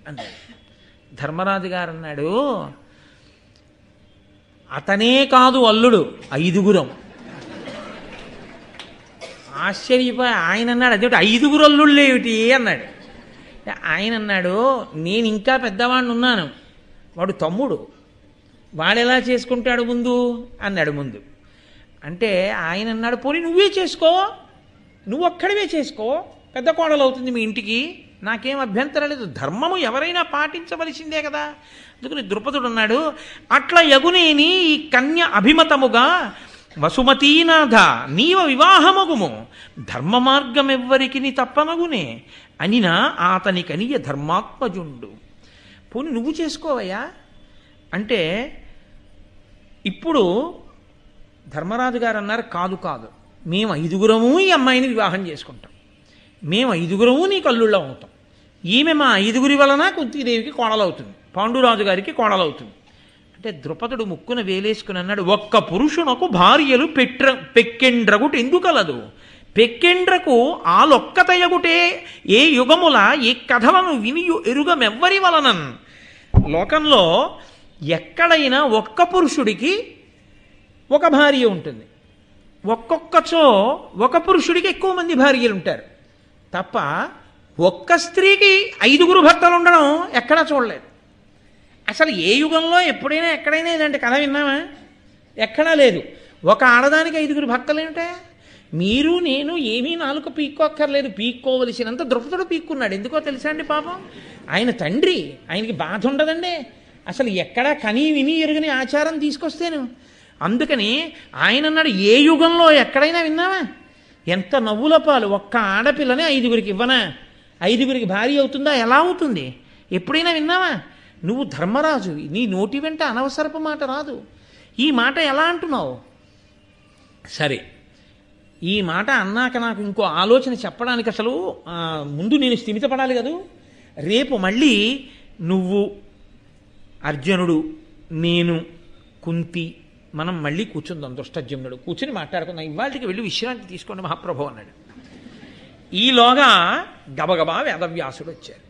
అన్నాడు. ధర్మరాజు గారు అన్నాడు, అతనే కాదు అల్లుడు, 5గురం. ఆశ్చర్యపోయి ఆయన అన్నాడు, అదేమిటి 5గురు అల్లుళ్ళు ఏమిటి అన్నాడు. ఆయన అన్నాడు, నేను ఇంకా పెద్దవాడిని ఉన్నాను, వాడు తమ్ముడు, వాడెలా చేసుకుంటాడు ముందు అన్నాడు. ముందు అంటే ఆయన అన్నాడు, పోనీ నువ్వే చేసుకో, నువ్వు ఒక్కడివే చేసుకో, పెద్ద కోడలు అవుతుంది మీ ఇంటికి, నాకేం అభ్యంతరం లేదు, ధర్మము ఎవరైనా పాటించవలసిందే కదా. అందుకని ద్రుపదుడు అన్నాడు, అట్లా యగునేని ఈ కన్య అభిమతముగా వసుమతీనాథ నీవ వివాహమగుము, ధర్మ మార్గం ఎవ్వరికి తప్పనగునే అనినా అతని కనియ ధర్మాత్మజుండు. పోనీ నువ్వు చేసుకోవయ్యా అంటే, ఇప్పుడు ధర్మరాజు గారు అన్నారు, కాదు కాదు, మేము 5గురము ఈ అమ్మాయిని వివాహం చేసుకుంటాం, మేము 5గురము నీ కల్లుళ్ళం అవుతాం, ఈమె మా 5గురి వలన కుంతీదేవికి కోడలవుతుంది, పాండురాజు గారికి కోడలవుతుంది అంటే ద్రుపదుడు ముక్కున వేలేసుకుని అన్నాడు, ఒక్క పురుషునకు భార్యలు పెక్కెండ్రగుట ఎందుకలదు, పెక్కెండ్రకు ఆలొక్కతయగుటే ఏ యుగముల ఏ కథలను వినియు ఎరుగమెవ్వరి వలనన్. లోకంలో ఎక్కడైనా ఒక్క పురుషుడికి ఒక భార్య ఉంటుంది, ఒక్కొక్కచో ఒక పురుషుడికి ఎక్కువ మంది భార్యలు ఉంటారు తప్ప ఒక్క స్త్రీకి 5గురు భర్తలు ఉండడం ఎక్కడా చూడలేదు. అసలు ఏ యుగంలో ఎప్పుడైనా ఎక్కడైనా ఇలాంటి కథ విన్నామా? ఎక్కడా లేదు. ఒక ఆడదానికి 5గురు భర్తలు ఏమిటా? మీరు నేను ఏమీ నాలుక పీక్కోక్కర్లేదు, పీక్కోవలసినంత ద్రుపదుడు పీక్కున్నాడు. ఎందుకో తెలుసా అండి, పాపం ఆయన తండ్రి, ఆయనకి బాధ ఉండదండి అసలు, ఎక్కడా కనీ విని ఎరుగని ఆచారం తీసుకొస్తేను. అందుకని ఆయన అన్నాడు, ఏ యుగంలో ఎక్కడైనా విన్నావా? ఎంత నవ్వుల పాలు, ఒక్క ఆడపిల్లని 5గురికి ఇవ్వనా? 5గురికి భార్య అవుతుందా? ఎలా అవుతుంది? ఎప్పుడైనా విన్నావా? నువ్వు ధర్మరాజు, నీ నోటి వెంట అనవసరపు మాట రాదు. ఈ మాట ఎలా అంటున్నావు? సరే, ఈ మాట అన్నాక నాకు ఇంకో ఆలోచన చెప్పడానికి అసలు ముందు నేను స్థిమితపడాలి కదూ. రేపు మళ్ళీ నువ్వు, అర్జునుడు, నేను, కుంతి మనం మళ్ళీ కూర్చుందాం. దుష్టజమ్నుడు కూర్చుని మాట్లాడుకుందాం. ఇవాళకి వెళ్ళి విశ్రాంతి తీసుకోండి మహాప్రభు అన్నాడు. ఈలోగా గబగబా వేదవ్యాసుడు వచ్చారు.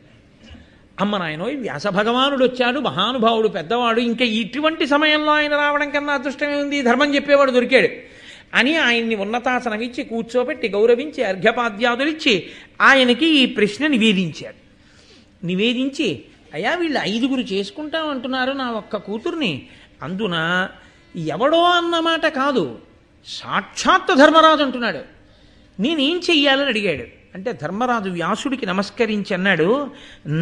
అమ్మ నాయనో, వ్యాస భగవానుడు వచ్చాడు, మహానుభావుడు, పెద్దవాడు, ఇంకా ఇటువంటి సమయంలో ఆయన రావడం కన్నా అదృష్టమే ఉంది, ధర్మం చెప్పేవాడు దొరికాడు అని ఆయన్ని ఉన్నతాసనం ఇచ్చి కూర్చోబెట్టి గౌరవించి అర్ఘ్యపాద్యాదులిచ్చి ఆయనకి ఈ ప్రశ్న నివేదించారు. నివేదించి, అయ్యా వీళ్ళు 5గురు చేసుకుంటాం అంటున్నారు నా ఒక్క కూతుర్ని, అందున ఎవడో అన్నమాట కాదు, సాక్షాత్ ధర్మరాజు అంటున్నాడు, నేనేం చెయ్యాలని అడిగాడు. అంటే ధర్మరాజు వ్యాసుడికి నమస్కరించి అన్నాడు,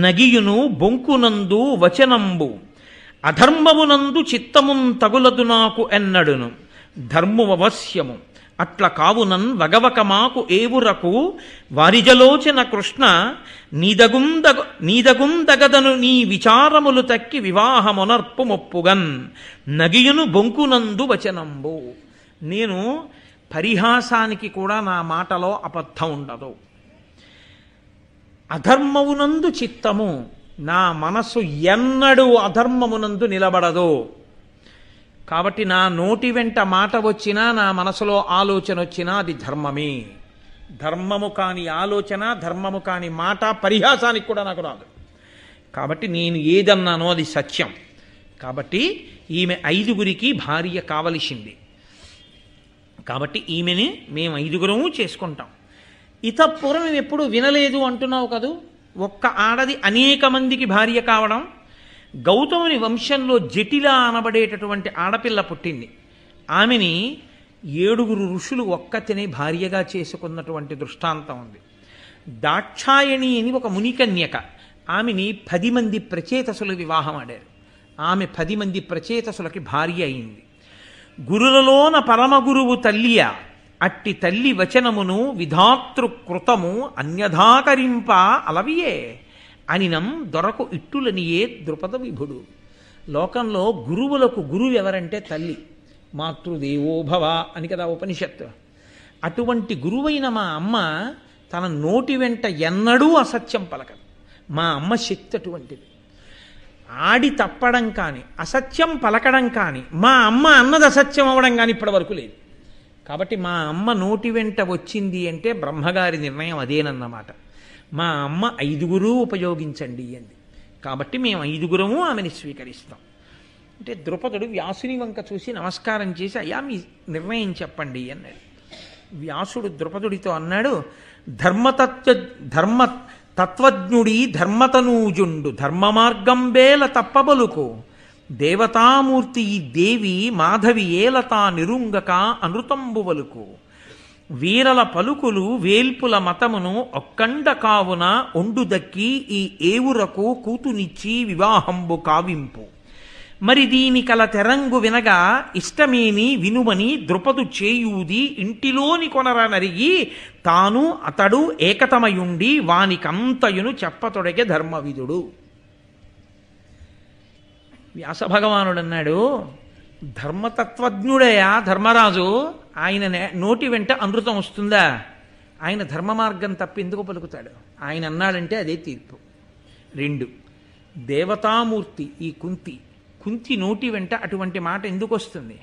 నగియును బొంకునందు వచనంబు అధర్మమునందు చిత్తమున్ తగులదు నాకు ఎన్నడును, ధర్మమవశ్యము అట్ల కావునన్ వగవక మాకు ఏవురకు వారిజలోచన కృష్ణ నీదగుందగదను నీ విచారములు తక్కి వివాహమునర్పు మొప్పుగన్ నగియును బొంకునందు వచనంబు. నేను పరిహాసానికి కూడా నా మాటలో అబద్ధం ఉండదు. అధర్మమునందు చిత్తము, నా మనస్సు ఎన్నడూ అధర్మమునందు నిలబడదు. కాబట్టి నా నోటి వెంట మాట వచ్చినా, నా మనసులో ఆలోచన వచ్చినా అది ధర్మమే. ధర్మము కాని ఆలోచన, ధర్మము కాని మాట పరిహాసానికి కూడా నాకు రాదు. కాబట్టి నేను ఏదన్నానో అది సత్యం. కాబట్టి ఈమె 5గురికి భార్య కావలసింది. కాబట్టి ఈమెని మేము 5గురము చేసుకుంటాం. ఇతపూర్వం మేము ఎప్పుడు వినలేదు అంటున్నావు కదూ, ఒక్క ఆడది అనేక మందికి భార్య కావడం. గౌతముని వంశంలో జటిల అనబడేటటువంటి ఆడపిల్ల పుట్టింది. ఆమెని 7గురు ఋషులు ఒక్కతిని భార్యగా చేసుకున్నటువంటి దృష్టాంతం ఉంది. దాక్షాయణి అని ఒక మునికన్యక, ఆమెని 10 మంది ప్రచేతసులు వివాహం ఆడారు. ఆమె 10 మంది ప్రచేతసులకి భార్య అయింది. గురులలోన పరమగురువు తల్లియ, అట్టి తల్లి వచనమును విధాతృకృతము అన్యథాకరింప అలవియే అనినం దొరకు ఇట్టులనియే ద్రుపద విభుడు. లోకంలో గురువులకు గురువు ఎవరంటే తల్లి, మాతృదేవోభవ అని కదా ఉపనిషత్తు. అటువంటి గురువైన మా అమ్మ తన నోటి వెంట ఎన్నడూ అసత్యం పలకదు. మా అమ్మ శక్తి అటువంటిది. ఆడి తప్పడం కానీ, అసత్యం పలకడం కానీ, మా అమ్మ అన్నది అసత్యం అవ్వడం కానీ ఇప్పటి వరకు లేదు. కాబట్టి మా అమ్మ నోటి వెంట వచ్చింది అంటే బ్రహ్మగారి నిర్ణయం అదేనన్నమాట. మా అమ్మ 5గురు ఉపయోగించండి అంది. కాబట్టి మేము 5గురము ఆమెని స్వీకరిస్తాం. అంటే ద్రుపదుడు వ్యాసుని వంక చూసి నమస్కారం చేసి, అయ్యా మీ నిర్ణయం చెప్పండి అన్నాడు. వ్యాసుడు ద్రుపదుడితో అన్నాడు, ధర్మ తత్వజ్ఞుడి ధర్మతనూజుండు ధర్మ మార్గంబేల తప్పబలుకు దేవతామూర్తి ఈ దేవి మాధవి ఏలతా నిరుంగక అనృతంబువలుకు వీరల పలుకులు వేల్పుల మతమును ఒక్కండ కావున ఒండు దక్కి ఈ ఏవురకు కూతునిచ్చి వివాహంబు కావింపు మరి దీని కల తెరంగు వినగా ఇష్టమేని వినుమని ద్రుపదు చేయూది ఇంటిలోని కొనర నరిగి తాను అతడు ఏకతమయుండి వానికంతయును చెప్పతొడగే ధర్మవిదుడు. వ్యాసభగవానుడు అన్నాడు, ధర్మతత్వజ్ఞుడయా ధర్మరాజు, ఆయన నోటి వెంట అమృతం వస్తుందా? ఆయన ధర్మ మార్గం తప్పి ఎందుకు పలుకుతాడు? ఆయన అన్నాడంటే అదే తీర్పు. 2, దేవతామూర్తి ఈ కుంతి నోటి వెంట అటువంటి మాట ఎందుకు వస్తుంది?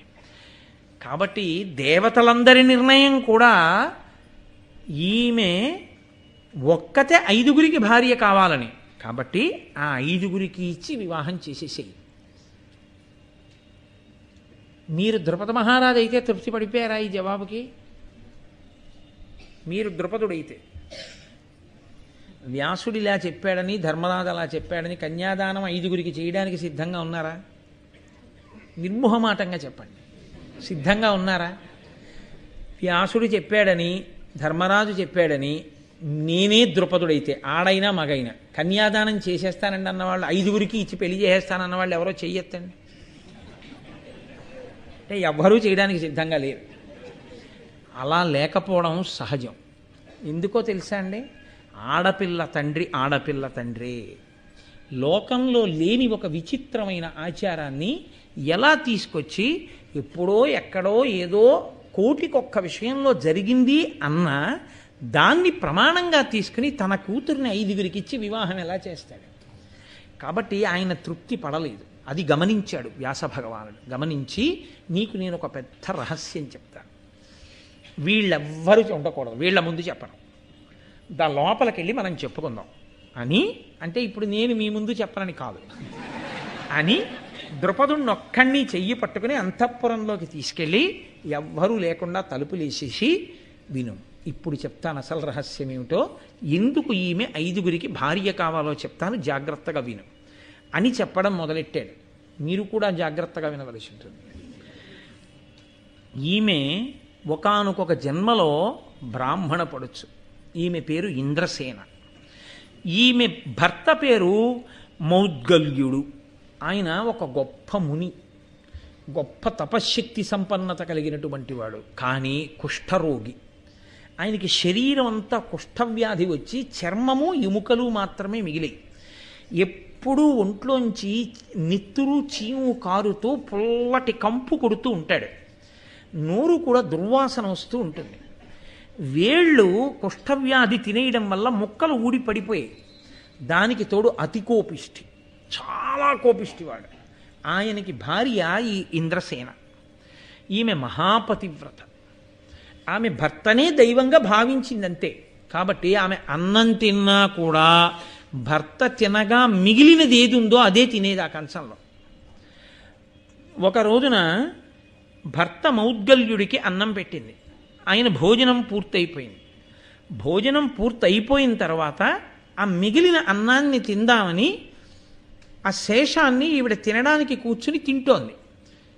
కాబట్టి దేవతలందరి నిర్ణయం కూడా ఈమె ఒక్కతే 5గురికి భార్య కావాలని. కాబట్టి ఆ 5గురికి ఇచ్చి వివాహం చేసేసేయి. మీరు ద్రుపద మహారాజు అయితే తృప్తి పడిపోయారా ఈ జవాబుకి? మీరు ద్రుపదుడైతే వ్యాసుడు ఇలా చెప్పాడని, ధర్మరాజు అలా చెప్పాడని కన్యాదానం 5గురికి చేయడానికి సిద్ధంగా ఉన్నారా? నిర్మోహమాటంగా చెప్పండి, సిద్ధంగా ఉన్నారా? వ్యాసుడు చెప్పాడని, ధర్మరాజు చెప్పాడని నేనే ద్రుపదుడైతే, ఆడైనా మగైనా కన్యాదానం చేసేస్తానండి అన్నవాళ్ళు, 5గురికి ఇచ్చి పెళ్లి చేసేస్తానన్న వాళ్ళు ఎవరో చెయ్యొద్దండి. అంటే ఎవ్వరూ చేయడానికి సిద్ధంగా లేరు. అలా లేకపోవడం సహజం. ఎందుకో తెలుసా అండి? ఆడపిల్ల తండ్రి లోకంలో లేని ఒక విచిత్రమైన ఆచారాన్ని ఎలా తీసుకొచ్చి ఎప్పుడో ఎక్కడో ఏదో కోటికొక్క విషయంలో జరిగింది అన్న దాన్ని ప్రమాణంగా తీసుకుని తన కూతురిని 5గురికి ఇచ్చి వివాహం ఎలా చేస్తాడు? కాబట్టి ఆయన తృప్తి పడలేదు. అది గమనించాడు వ్యాస భగవానుడు. గమనించి, నీకు నేను ఒక పెద్ద రహస్యం చెప్తాను, వీళ్ళెవ్వరూ ఉండకూడదు, వీళ్ళ ముందు చెప్పను, దాని లోపలికి వెళ్ళి మనం చెప్పుకుందాం అని. అంటే ఇప్పుడు నేను మీ ముందు చెప్పనని కాదు అని ద్రుపదుడిని ఒక్కడిని చెయ్యి పట్టుకుని అంతఃపురంలోకి తీసుకెళ్ళి ఎవ్వరూ లేకుండా తలుపులు వేసేసి, విను ఇప్పుడు చెప్తాను అసలు రహస్యం ఏమిటో, ఎందుకు ఈమె 5గురికి భార్య కావాలో చెప్తాను, జాగ్రత్తగా విను అని చెప్పడం మొదలెట్టాడు. మీరు కూడా జాగ్రత్తగా వినవలసి ఉంటుంది. ఈమె ఒకానొక జన్మలో బ్రాహ్మణ పడుచు. ఈమె పేరు ఇంద్రసేన. ఈమె భర్త పేరు మౌద్గల్యుడు. ఆయన ఒక గొప్ప ముని, గొప్ప తపశ్శక్తి సంపన్నత కలిగినటువంటి వాడు. కానీ కుష్ఠరోగి. ఆయనకి శరీరం అంతా కుష్ఠవ్యాధి వచ్చి చర్మము ఎముకలు మాత్రమే మిగిలాయి. ఎప్పుడూ ఒంట్లోంచి నిత్తురు చీము కారుతూ పుల్లటి కంపు కొడుతూ ఉంటాడు. నోరు కూడా దుర్వాసన వస్తూ ఉంటుంది. వేళ్ళు కుష్ఠవ్యాధి తినేయడం వల్ల ముక్కలు ఊడి పడిపోయాయి. దానికి తోడు అతి కోపిష్టి, చాలా కోపిష్టివాడు. ఆయనకి భార్య ఈ ఇంద్రసేన. ఈమె మహాపతివ్రత. ఆమె భర్తనే దైవంగా భావించిందంతే. కాబట్టి ఆమె అన్నం తిన్నా కూడా భర్త తినగా మిగిలినది ఏది ఉందో అదే తినేది ఆ కంచంలో. ఒక రోజున భర్త మౌద్గల్యుడికి అన్నం పెట్టింది. ఆయన భోజనం పూర్తయిపోయింది. భోజనం పూర్తయిపోయిన తర్వాత ఆ మిగిలిన అన్నాన్ని తిందామని ఆ శేషాన్ని ఈవిడ తినడానికి కూర్చుని తింటోంది.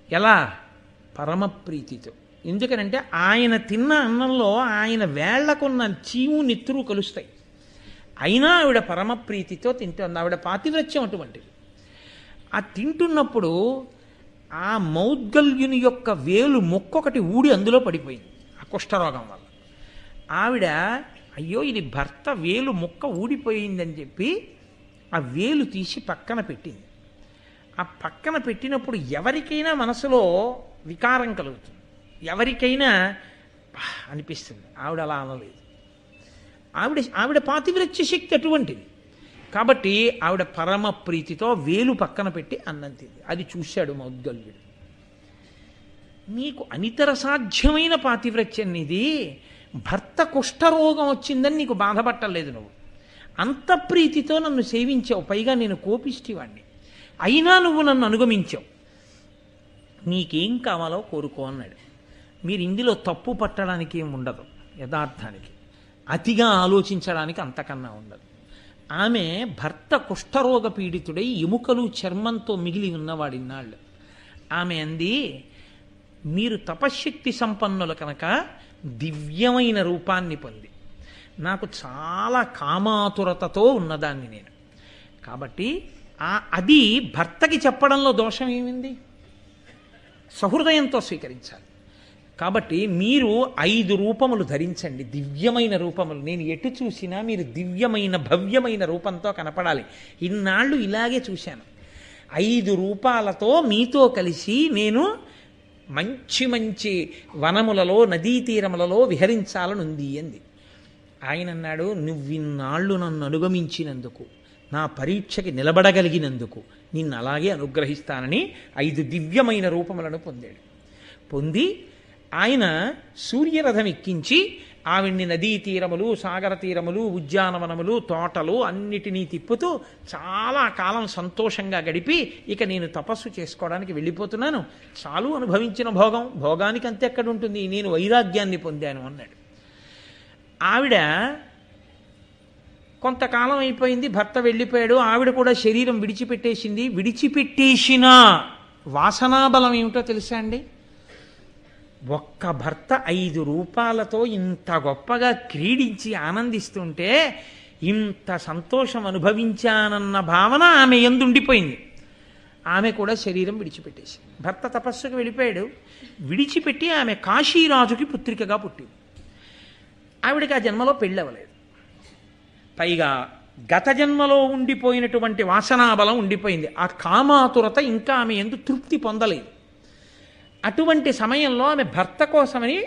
ఎలా? పరమప్రీతితో. ఎందుకనంటే ఆయన తిన్న అన్నంలో ఆయన వేళ్లకున్న చీము నిత్తురు కలుస్తాయి. అయినా ఆవిడ పరమప్రీతితో తింటోంది. ఆవిడ పాతివ్రత్యం అటువంటిది. ఆ తింటున్నప్పుడు ఆ మౌద్గల్యుని యొక్క వేలు మొక్కొకటి ఊడి అందులో పడిపోయింది ఆ కుష్ఠరోగం వల్ల. ఆవిడ అయ్యో ఇది భర్త వేలు మొక్క ఊడిపోయిందని చెప్పి ఆ వేలు తీసి పక్కన పెట్టింది. ఆ పక్కన పెట్టినప్పుడు ఎవరికైనా మనసులో వికారం కలుగుతుంది, ఎవరికైనా అనిపిస్తుంది. ఆవిడ అలా అనలేదు. ఆవిడ పాతివ్రత్య శక్తి అటువంటిది. కాబట్టి ఆవిడ పరమ ప్రీతితో వేలు పక్కన పెట్టి అన్నం తింది. అది చూశాడు మౌద్గల్యుడు. నీకు అనితర సాధ్యమైన పాతివ్రత్యం ఇది. భర్త కుష్ఠరోగం వచ్చిందని నీకు బాధపట్టలేదు నువ్వు. అంత ప్రీతితో నన్ను సేవించావు, పైగా నేను కోపిష్టివాణ్ణి, అయినా నువ్వు నన్ను అనుగమించావు, నీకేం కావాలో కోరుకో అన్నాడు. మీరు ఇందులో తప్పు పట్టడానికి ఏం ఉండదు, యథార్థానికి అతిగా ఆలోచించడానికి అంతకన్నా ఉండదు. ఆమె భర్త కుష్ఠరోగ పీడితుడై ఎముకలు చర్మంతో మిగిలి ఉన్నవాడిన్నాళ్ళు. ఆమె అంది, మీరు తపశ్శక్తి సంపన్నులు కనుక దివ్యమైన రూపాన్ని పొంది, నాకు చాలా కామాతురతతో ఉన్నదాన్ని నేను, కాబట్టి అది భర్తకి చెప్పడంలో దోషం ఏమింది? సహృదయంతో స్వీకరించాలి. కాబట్టి మీరు 5 రూపములు ధరించండి, దివ్యమైన రూపములు. నేను ఎటు చూసినా మీరు దివ్యమైన భవ్యమైన రూపంతో కనపడాలి. ఇన్నాళ్ళు ఇలాగే చూశాను. 5 రూపాలతో మీతో కలిసి నేను మంచి మంచి వనములలో నదీ తీరములలో విహరించాలనుంది అంది. ఆయన అన్నాడు, నువ్విన్నాళ్ళు నన్ను అనుగమించినందుకు, నా పరీక్షకి నిలబడగలిగినందుకు నిన్ను అలాగే అనుగ్రహిస్తానని 5 దివ్యమైన రూపములను పొందాడు. పొంది ఆయన సూర్యరథం ఎక్కించి ఆవిడ్ని నదీ తీరములు, సాగర తీరములు, ఉద్యానవనములు, తోటలు అన్నిటినీ తిప్పుతూ చాలా కాలం సంతోషంగా గడిపి, ఇక నేను తపస్సు చేసుకోవడానికి వెళ్ళిపోతున్నాను, చాలు అనుభవించిన భోగం, భోగానికి అంతెక్కడుంటుంది, నేను వైరాగ్యాన్ని పొందాను అన్నాడు. ఆవిడ కొంతకాలం అయిపోయింది, భర్త వెళ్ళిపోయాడు, ఆవిడ కూడా శరీరం విడిచిపెట్టేసింది. విడిచిపెట్టేసిన వాసనాబలం ఏమిటో తెలుసా అండి? ఒక్క భర్త 5 రూపాలతో ఇంత గొప్పగా క్రీడించి ఆనందిస్తుంటే ఇంత సంతోషం అనుభవించానన్న భావన ఆమె యందు ఉండిపోయింది. ఆమె కూడా శరీరం విడిచిపెట్టేసింది. భర్త తపస్సుకు వెళ్ళిపోయాడు. విడిచిపెట్టి ఆమె కాశీరాజుకి పుత్రికగా పుట్టింది. ఆవిడకి ఆ జన్మలో పెళ్ళవలేదు. పైగా గత జన్మలో ఉండిపోయినటువంటి వాసనాబలం ఉండిపోయింది. ఆ కామాతురత ఇంకా ఆమె యందు తృప్తి పొందలేదు. అటువంటి సమయంలో ఆమె భర్త కోసమని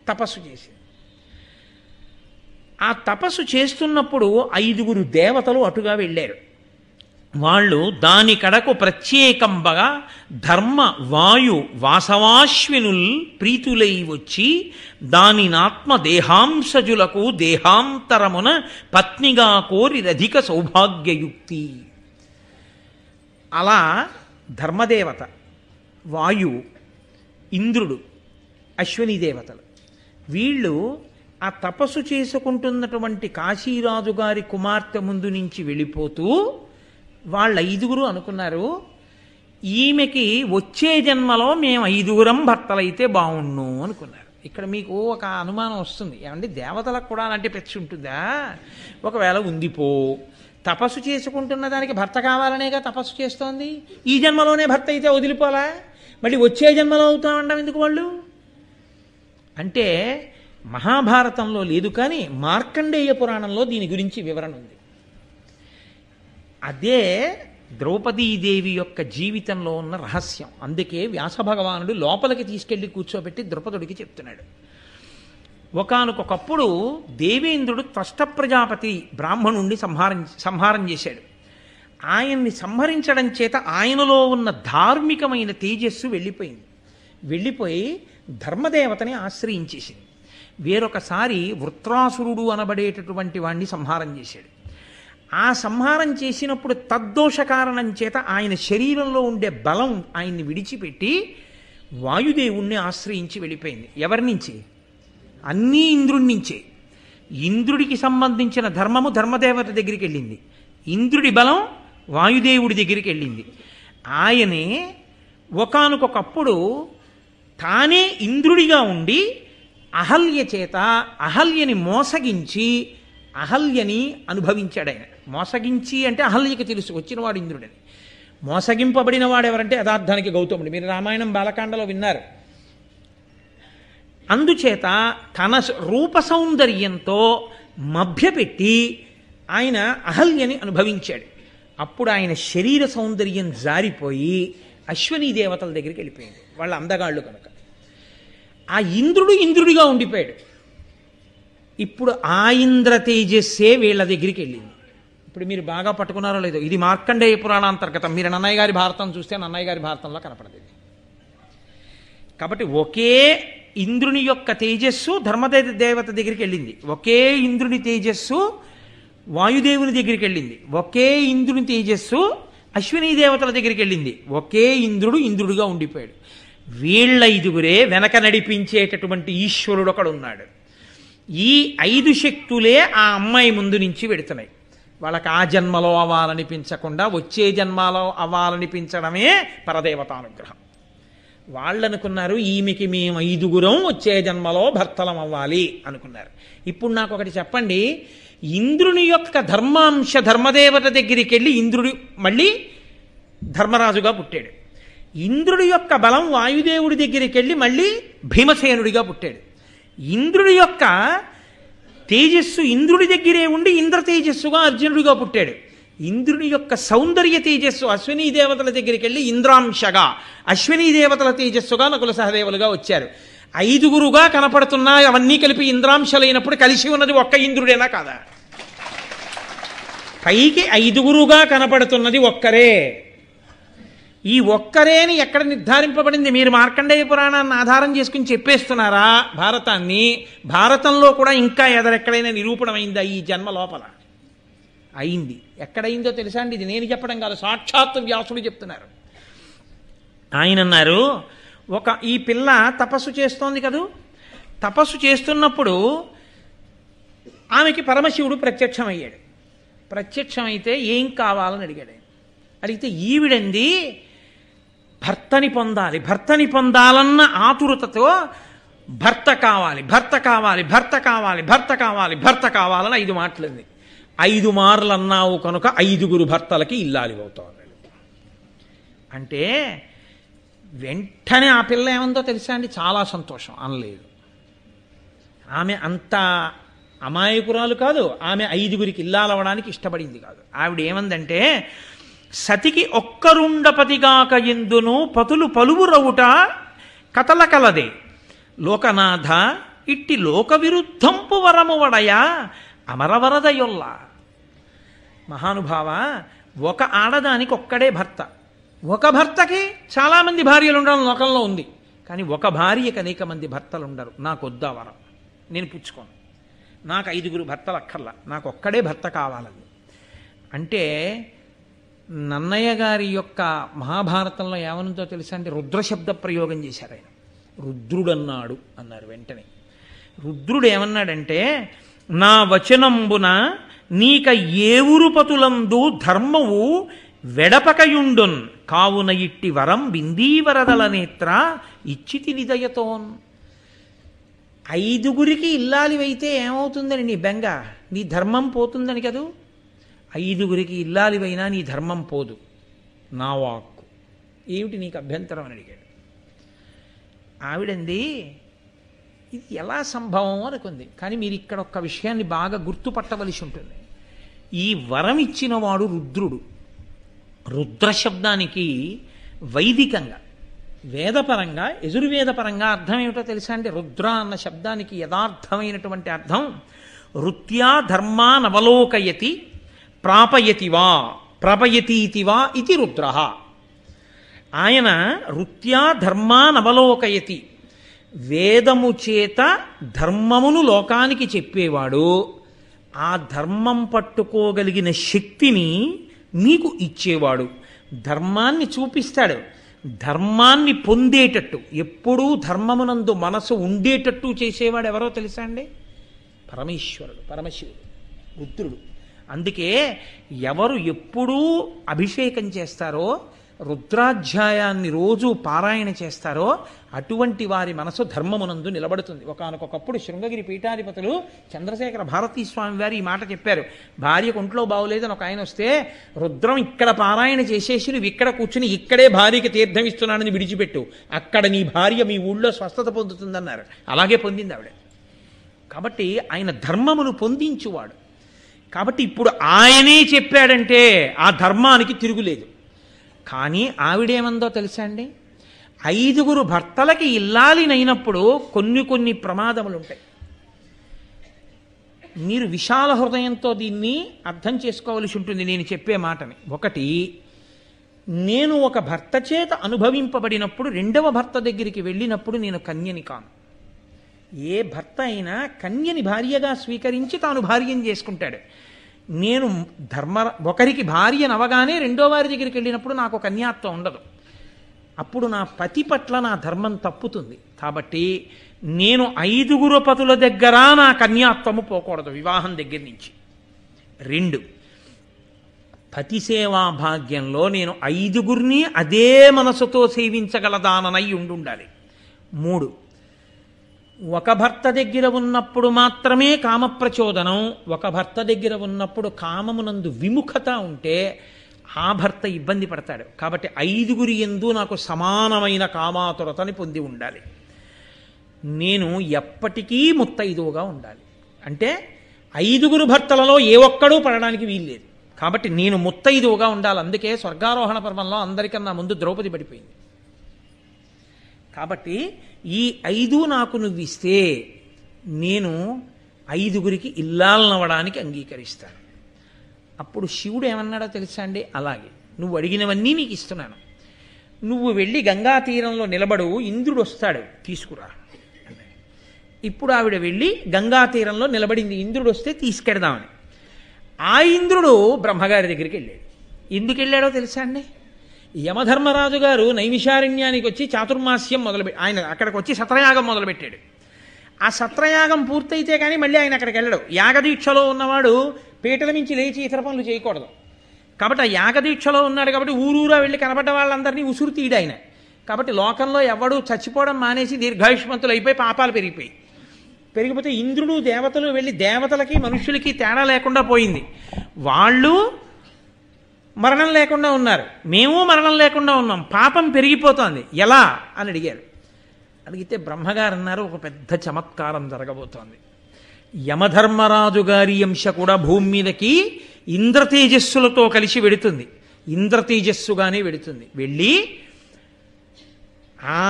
తపస్సు చేసింది. ఆ తపస్సు చేస్తున్నప్పుడు 5 దేవతలు అటుగా వెళ్ళారు. వాళ్ళు దాని కడకు ప్రత్యేకంబగా ధర్మ వాయు వాసవాశ్వినుల్ ప్రీతులై వచ్చి దానినాత్మ దేహాంశజులకు దేహాంతరమున పత్నిగా కోరి రధిక సౌభాగ్యయుక్తి. అలా ధర్మదేవత, వాయువు, ఇంద్రుడు, అశ్విని దేవతలు వీళ్ళు ఆ తపస్సు చేసుకుంటున్నటువంటి కాశీరాజు గారి కుమార్తె ముందు నుంచి వెళ్ళిపోతూ వాళ్ళ 5 అనుకున్నారు, ఈమెకి వచ్చే జన్మలో మేము 5 భర్తలైతే బాగుండు అనుకున్నారు. ఇక్కడ మీకు ఒక అనుమానం వస్తుంది, ఏమంటే దేవతలకు కూడా అలాంటి పెచ్చి ఉంటుందా? ఒకవేళ ఉందిపో, తపస్సు చేసుకుంటున్న దానికి భర్త కావాలనేగా తపస్సు చేస్తోంది, ఈ జన్మలోనే భర్త అయితే వదిలిపోలా, మళ్ళీ వచ్చే జన్మలో అవుతామంటాం ఎందుకు వాళ్ళు? అంటే మహాభారతంలో లేదు, కానీ మార్కండేయ పురాణంలో దీని గురించి వివరణ ఉంది. అదే ద్రౌపదీదేవి యొక్క జీవితంలో ఉన్న రహస్యం. అందుకే వ్యాస భగవానుడు లోపలికి తీసుకెళ్లి కూర్చోబెట్టి ద్రౌపదుడికి చెప్తున్నాడు. ఒకానొకప్పుడు దేవేంద్రుడు త్వష్ట ప్రజాపతి బ్రాహ్మణుణ్ణి సంహారం చేశాడు. ఆయన్ని సంహరించడం చేత ఆయనలో ఉన్న ధార్మికమైన తేజస్సు వెళ్ళిపోయి ధర్మదేవతని ఆశ్రయించేసింది. వేరొకసారి వృత్రాసురుడు అనబడేటటువంటి వాణ్ణి సంహారం చేశాడు. ఆ సంహారం చేసినప్పుడు తద్దోష కారణం చేత ఆయన శరీరంలో ఉండే బలం ఆయన్ని విడిచిపెట్టి వాయుదేవుణ్ణి ఆశ్రయించి వెళ్ళిపోయింది. ఎవరి నుంచి? అన్నీ ఇంద్రుడి నుంచే. ఇంద్రుడికి సంబంధించిన ధర్మము ధర్మదేవత దగ్గరికి వెళ్ళింది, ఇంద్రుడి బలం వాయుదేవుడి దగ్గరికి వెళ్ళింది. ఆయనే ఒకానొకప్పుడు తానే ఇంద్రుడిగా ఉండి అహల్య చేత అహల్యని మోసగించి అహల్యని అనుభవించాడు. ఆయన మోసగించి అంటే అహల్యకి తెలుసు వచ్చినవాడు ఇంద్రుడని. మోసగింపబడిన వాడు ఎవరంటే యథార్థానికి గౌతముడు. మీరు రామాయణం బాలకాండలో విన్నారు. అందుచేత తన రూప సౌందర్యంతో మభ్యపెట్టి ఆయన అహల్యని అనుభవించాడు. అప్పుడు ఆయన శరీర సౌందర్యం జారిపోయి అశ్వనీ దేవతల దగ్గరికి వెళ్ళిపోయింది, వాళ్ళ అందగాళ్ళు కనుక. ఆ ఇంద్రుడిగా ఉండిపోయాడు. ఇప్పుడు ఆ ఇంద్ర తేజస్సే వీళ్ళ దగ్గరికి వెళ్ళింది. ఇప్పుడు మీరు బాగా పట్టుకున్నారో లేదో, ఇది మార్కండేయ పురాణాంతర్గతం. మీరు నన్నయ్య గారి భారతం చూస్తే నన్నయ్య గారి భారతంలో కనపడదు. కాబట్టి ఒకే ఇంద్రుని యొక్క తేజస్సు ధర్మదేవత దగ్గరికి వెళ్ళింది, ఒకే ఇంద్రుని తేజస్సు వాయుదేవుని దగ్గరికి వెళ్ళింది. ఒకే ఇంద్రుని తేజస్సు అశ్వినీ దేవతల దగ్గరికి వెళ్ళింది. ఒకే ఇంద్రుడు ఇంద్రుడుగా ఉండిపోయాడు. వీళ్ళ 5గురే వెనక నడిపించేటటువంటి ఈశ్వరుడు ఒకడు ఉన్నాడు. ఈ 5 శక్తులే ఆ అమ్మాయి ముందు నుంచి వెడుతున్నాయి. వాళ్ళకి ఆ జన్మలో అవ్వాలనిపించకుండా వచ్చే జన్మలో అవ్వాలనిపించడమే పరదేవతానుగ్రహం. వాళ్ళు అనుకున్నారు ఈమెకి మేము 5గురం వచ్చే జన్మలో భర్తలం అవ్వాలి అనుకున్నారు. ఇప్పుడు నాకు ఒకటి చెప్పండి, ఇంద్రుని యొక్క ధర్మాంశ ధర్మదేవత దగ్గరికి వెళ్ళి ఇంద్రుడు మళ్ళీ ధర్మరాజుగా పుట్టాడు. ఇంద్రుడి యొక్క బలం వాయుదేవుడి దగ్గరికి వెళ్ళి మళ్ళీ భీమసేనుడిగా పుట్టాడు. ఇంద్రుడి యొక్క తేజస్సు ఇంద్రుడి దగ్గరే ఉండి ఇంద్ర తేజస్సుగా అర్జునుడిగా పుట్టాడు. ఇంద్రుడి యొక్క సౌందర్య తేజస్సు అశ్వినీ దేవతల దగ్గరికి వెళ్ళి ఇంద్రాంశగా, అశ్వినీ దేవతల తేజస్సుగా నకుల సహదేవులుగా వచ్చారు. 5గురుగా కనపడుతున్నా అవన్నీ కలిపి ఇంద్రాంశలైనప్పుడు కలిసి ఉన్నది ఒక్క ఇంద్రుడేనా కాదా? పైకి 5గురుగా కనపడుతున్నది ఒక్కరే. ఈ ఒక్కరేని ఎక్కడ నిర్ధారింపబడింది? మీరు మార్కండేయ పురాణాన్ని ఆధారం చేసుకుని చెప్పేస్తున్నారా భారతాన్ని? భారతంలో కూడా ఇంకా ఎక్కడైనా నిరూపణమైందా ఈ జన్మ లోపల? అయింది. ఎక్కడైందో తెలుసా అండి? ఇది నేను చెప్పడం కాదు, సాక్షాత్ వ్యాసుడు చెప్తున్నారు. ఆయన అన్నారు, ఈ పిల్ల తపస్సు చేస్తోంది కదూ, తపస్సు చేస్తున్నప్పుడు ఆమెకి పరమశివుడు ప్రత్యక్షమయ్యాడు. ప్రత్యక్షమైతే ఏం కావాలని అడిగాడు. అడిగితే ఈవిడంది భర్తని పొందాలి, భర్తని పొందాలన్న ఆతురతతో భర్త కావాలి, భర్త కావాలి, భర్త కావాలి, భర్త కావాలి, భర్త కావాలని 5 మాటలంది. 5 మార్లు అన్నావు కనుక 5గురు భర్తలకి ఇల్లాలి అవుతావు అంటే వెంటనే ఆ పిల్ల ఏమందో తెలుసా అండి? చాలా సంతోషం అనలేదు. ఆమె అంత అమాయకురాలు కాదు, ఆమె 5గురికి ఇల్లాలవడానికి ఇష్టపడింది కాదు. ఆవిడ ఏమందంటే, సతికి ఒక్కరుండపతిగాక ఎందును పతులు పలువురవుట కథల కలదే లోకనాథ ఇట్టి లోక విరుద్ధంపు వరము వడయ అమరవరదయొల్ల. మహానుభావ, ఒక ఆడదానికి ఒక్కడే భర్త. ఒక భర్తకి చాలామంది భార్యలు ఉండడం లోకంలో ఉంది, కానీ ఒక భార్యకి అనేక మంది భర్తలు ఉండరు. నాకు వద్దా వరం, నేను పుచ్చుకోను, నాకు 5గురు భర్తలు అక్కర్లా, నాకు ఒక్కడే భర్త కావాలని. అంటే నన్నయ్య గారి యొక్క మహాభారతంలో ఏమనుందో తెలుసా అంటే, రుద్రశబ్ద ప్రయోగం చేశారు ఆయన. రుద్రుడన్నాడు అన్నారు వెంటనే. రుద్రుడు ఏమన్నాడంటే, నా వచనంబున నీక ఏవురుపతులందు ధర్మవు వెడపకయుండున్ కావున ఇట్టి వరం బిందీవరదల నేత్ర ఇచ్చితి నిదయతోన్. 5గురికి ఇల్లాలివైతే ఏమవుతుందని నీ బెంగ? నీ ధర్మం పోతుందని కదూ. 5గురికి ఇల్లాలివైనా నీ ధర్మం పోదు, నా వాక్కు. ఏమిటి నీకు అభ్యంతరం అని అడిగాడు. ఆవిడంది, ఇది ఎలా సంభవం అనుకుంది. కానీ మీరు ఇక్కడ ఒక్క విషయాన్ని బాగా గుర్తుపట్టవలసి ఉంటుంది. ఈ వరం ఇచ్చినవాడు రుద్రుడు. రుద్రశబ్దానికి వైదికంగా, వేదపరంగా, యజుర్వేదపరంగా అర్థం ఏమిటో తెలుసా అంటే, రుద్ర అన్న శబ్దానికి యథార్థమైనటువంటి అర్థం రుత్యా ధర్మానవలోకయతి ప్రాపయతివా ప్రపయతీతివా ఇది రుద్ర. ఆయన రుత్యా ధర్మానవలోకయతి, వేదము చేత ధర్మమును లోకానికి చెప్పేవాడు. ఆ ధర్మం పట్టుకోగలిగిన శక్తిని మీకు ఇచ్చేవాడు. ధర్మాన్ని చూపిస్తాడు. ధర్మాన్ని పొందేటట్టు, ఎప్పుడూ ధర్మమునందు మనసు ఉండేటట్టు చేసేవాడు ఎవరో తెలుసా అండి? పరమేశ్వరుడు, పరమశివుడు, రుద్రుడు. అందుకే ఎవరు ఎప్పుడూ అభిషేకం చేస్తారో, రుద్రాధ్యాయాన్ని రోజు పారాయణ చేస్తారో అటువంటి వారి మనసు ధర్మమునందు నిలబడుతుంది. ఒకానొకప్పుడు శృంగగిరి పీఠాధిపతులు చంద్రశేఖర భారతీ స్వామి వారు ఈ మాట చెప్పారు. భార్యకు ఒంట్లో బాగులేదని ఒక ఆయన వస్తే, రుద్రం ఇక్కడ పారాయణ చేసేసి నువ్వు ఇక్కడ కూర్చుని ఇక్కడే భార్యకి తీర్థం ఇస్తున్నానని విడిచిపెట్టు, అక్కడ నీ భార్య మీ ఊళ్ళో స్వస్థత పొందుతుందన్నారు. అలాగే పొందింది ఆవిడ. కాబట్టి ఆయన ధర్మమును పొందించువాడు. కాబట్టి ఇప్పుడు ఆయనే చెప్పాడంటే ఆ ధర్మానికి తిరుగులేదు. కానీ ఆవిడేమందో తెలుసా అండి, 5గురు భర్తలకి ఇల్లాలినైనప్పుడు కొన్ని ప్రమాదములు ఉంటాయి. మీరు విశాల హృదయంతో దీన్ని అర్థం చేసుకోవలసి ఉంటుంది నేను చెప్పే మాటని. ఒకటి, నేను ఒక భర్త చేత అనుభవింపబడినప్పుడు, రెండవ భర్త దగ్గరికి వెళ్ళినప్పుడు నేను కన్యని కాను. ఏ భర్త అయినా కన్యని భార్యగా స్వీకరించి తాను భార్యను చేసుకుంటాడు. నేను ఒకరికి భార్యను అవగానే రెండో వారి దగ్గరికి వెళ్ళినప్పుడు నాకు కన్యాత్వం ఉండదు. అప్పుడు నా పతి పట్ల నా ధర్మం తప్పుతుంది. కాబట్టి నేను 5 పతుల దగ్గర నా కన్యాత్వము పోకూడదు వివాహం దగ్గర నుంచి. 2, పతి సేవా భాగ్యంలో నేను 5 అదే మనసుతో సేవించగలదాననై ఉండాలి. 3, ఒక భర్త దగ్గర ఉన్నప్పుడు మాత్రమే కామప్రచోదనం, ఒక భర్త దగ్గర ఉన్నప్పుడు కామమునందు విముఖత ఉంటే ఆ భర్త ఇబ్బంది పడతాడు. కాబట్టి 5 యందు నాకు సమానమైన కామాతురతని పొంది ఉండాలి. నేను ఎప్పటికీ ముత్తైదువుగా ఉండాలి. అంటే 5 భర్తలలో ఏ ఒక్కడూ పడడానికి వీల్లేదు. కాబట్టి నేను ముత్తైదువుగా ఉండాలి. అందుకే స్వర్గారోహణ పర్వంలో అందరికన్నా ముందు ద్రౌపది పడిపోయింది. కాబట్టి ఈ 5 నాకు నువ్వు ఇస్తే నేను 5 ఇల్లాలనవడానికి అంగీకరిస్తాను. అప్పుడు శివుడు ఏమన్నాడో తెలుసా అండి? అలాగే నువ్వు అడిగినవన్నీ నీకు ఇస్తున్నాను, నువ్వు వెళ్ళి గంగా తీరంలో నిలబడు, ఇంద్రుడు వస్తాడు తీసుకురా. ఇప్పుడు ఆవిడ వెళ్ళి గంగా తీరంలో నిలబడింది, ఇంద్రుడు వస్తే తీసుకెడదామని. ఆ ఇంద్రుడు బ్రహ్మగారి దగ్గరికి వెళ్ళాడు. ఎందుకు వెళ్ళాడో తెలుసా అండి? యమధర్మరాజు గారు నైమిషారణ్యానికి వచ్చి చాతుర్మాస్యం ఆయన అక్కడికి వచ్చి సత్రయాగం మొదలుపెట్టాడు. ఆ సత్రయాగం పూర్తయితే కానీ మళ్ళీ ఆయన అక్కడికి వెళ్ళడు. యాగదీక్షలో ఉన్నవాడు పీటల మించి లేచి ఇతర పనులు చేయకూడదు. కాబట్టి ఆ యాగదీక్షలో ఉన్నాడు కాబట్టి ఊరూరా వెళ్ళి కనబడ్డ వాళ్ళందరినీ ఉసురు తీయడు ఆయన. కాబట్టి లోకంలో ఎవడు చచ్చిపోవడం మానేసి దీర్ఘాయుష్మంతులు అయిపోయి పాపాలు పెరిగిపోతే ఇంద్రుడు దేవతలు వెళ్ళి దేవతలకి మనుష్యులకి తేడా లేకుండా పోయింది. వాళ్ళు మరణం లేకుండా ఉన్నారు, మేము మరణం లేకుండా ఉన్నాం, పాపం పెరిగిపోతోంది, ఎలా అని అడిగారు. అడిగితే బ్రహ్మగారు అన్నారు, ఒక పెద్ద చమత్కారం జరగబోతోంది. యమధర్మరాజు గారి అంశ కూడా భూమి మీదకి ఇంద్రతేజస్సులతో కలిసి వెడుతుంది, ఇంద్రతేజస్సుగానే వెడుతుంది. వెళ్ళి ఆ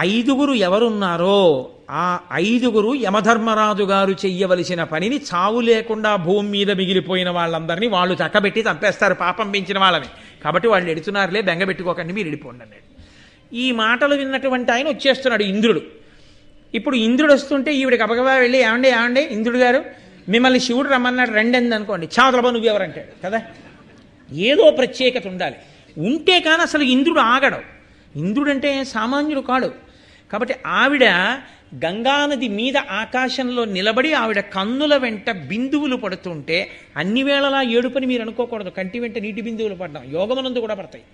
5 ఎవరున్నారో ఆ 5 యమధర్మరాజు గారు చెయ్యవలసిన పనిని చావు లేకుండా భూమి మీద మిగిలిపోయిన వాళ్ళందరినీ వాళ్ళు చక్కబెట్టి చంపేస్తారు, పాపం పెంచిన వాళ్ళని. కాబట్టి వాళ్ళు ఎడుతున్నారులే, బెంగబెట్టుకోకండి, మీరు ఎడిపోండి అన్నాడు. ఈ మాటలు విన్నటువంటి ఆయన వచ్చేస్తున్నాడు ఇంద్రుడు. ఇప్పుడు ఇంద్రుడు వస్తుంటే ఈవిడికి అబగబా వెళ్ళి ఏమండి ఇంద్రుడు గారు మిమ్మల్ని శివుడు రమ్మన్నాడు రండి అంది అనుకోండి, చాదలబా నువ్వెవరంటాడు కదా. ఏదో ప్రత్యేకత ఉండాలి, ఉంటే కానీ అసలు ఇంద్రుడు ఆగడు. ఇంద్రుడంటే సామాన్యుడు కాడు. కాబట్టి ఆవిడ గంగానది మీద ఆకాశంలో నిలబడి ఆవిడ కన్నుల వెంట బిందువులు పడుతుంటే అన్ని వేళలా ఏడుపని మీరు అనుకోకూడదు. కంటి వెంట నీటి బిందువులు పడ్డాం యోగమనందు కూడా పడతాయి.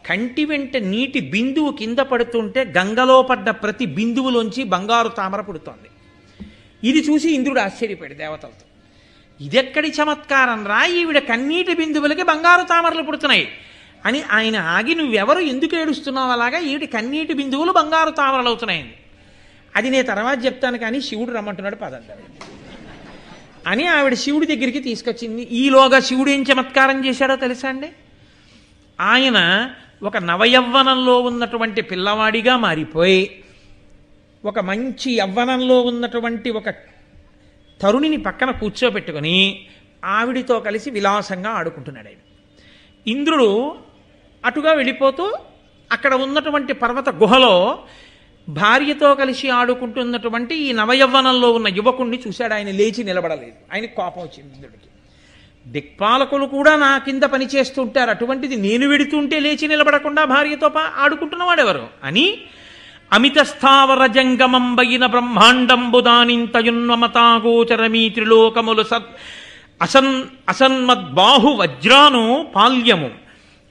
కంటి వెంట నీటి బిందువు కింద పడుతుంటే గంగలో పడ్డ ప్రతి బిందువులోంచి బంగారు తామర పుడుతోంది. ఇది చూసి ఇంద్రుడు ఆశ్చర్యపోయాడు దేవతలతో. ఇదెక్కడి చమత్కారం రా, ఈవిడ కన్నీటి బిందువులకి బంగారు తామరలు పుడుతున్నాయి అని ఆయన ఆగి, నువ్వెవరు ఎందుకు ఏడుస్తున్నావు అలాగా, ఈవిడ కన్నీటి బిందువులు బంగారు తామరలు అవుతున్నాయని. అది నేను తర్వాత చెప్తాను కానీ శివుడు రమ్మంటున్నాడు పదండి అని ఆవిడ శివుడి దగ్గరికి తీసుకొచ్చింది. ఈలోగా శివుడు ఏం చమత్కారం చేశాడో తెలుసా అండి? ఆయన ఒక నవయవ్వనంలో ఉన్నటువంటి పిల్లవాడిగా మారిపోయి ఒక మంచి యవ్వనంలో ఉన్నటువంటి ఒక తరుణిని పక్కన కూర్చోబెట్టుకొని ఆవిడితో కలిసి విలాసంగా ఆడుకుంటున్నాడు ఆయన. ఇంద్రుడు అటుగా వెళ్ళిపోతూ అక్కడ ఉన్నటువంటి పర్వత గుహలో భార్యతో కలిసి ఆడుకుంటున్నటువంటి ఈ నవయవ్వనంలో ఉన్న యువకుణ్ణి చూశాడు. ఆయన లేచి నిలబడలేదు, ఆయనకు కోపం వచ్చింది ఇంద్రుడికి. దిక్పాలకులు కూడా నా కింద పనిచేస్తుంటారు, అటువంటిది నేను వెడుతుంటే లేచి నిలబడకుండా భార్యతో ఆడుకుంటున్నవాడెవరు అని అమిత స్థావర జంగమంబైన బ్రహ్మాండంబుదానింతయున్మమతాగోచరమీ త్రిలోకములు అసన్మద్బాహు వజ్రాను పాల్యము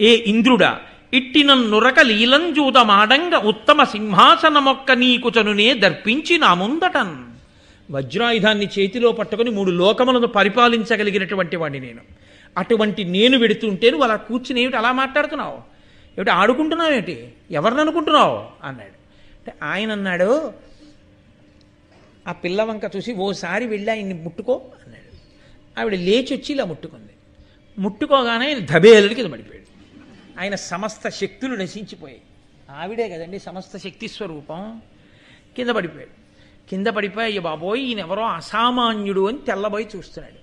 ఏ ఇంద్రుడా ఇట్టిన నురక లీలంజూతమాడంగ ఉత్తమ సింహాసనమొక్క నీకుచనునే దర్పించి నా ముందటన్. వజ్రాయుధాన్ని చేతిలో పట్టుకొని 3 లోకములను పరిపాలించగలిగినటువంటి వాడిని నేను. అటువంటి నేను వెడుతుంటే నువ్వు అలా కూర్చుని ఏమిటి అలా మాట్లాడుతున్నావు, ఏమిటి ఆడుకుంటున్నావు, ఏమిటి ఎవరిని అనుకుంటున్నావు అన్నాడు. అంటే ఆయన అన్నాడు, ఆ పిల్లవంక చూసి ఓసారి వెళ్ళి ఆయన్ని ముట్టుకో అన్నాడు. ఆవిడ లేచి వచ్చి ఇలా ముట్టుకుంది. ముట్టుకోగానే ఆయన ధబేలుడి కింద పడిపోయాడు. ఆయన సమస్త శక్తులు నశించిపోయాయి. ఆవిడే కదండి సమస్త శక్తి స్వరూపం. కింద పడిపోయాడు. కింద పడిపోయి అయ్య బాబోయ్ ఈయన ఎవరో అసామాన్యుడు అని తెల్లబోయి చూస్తున్నాడు.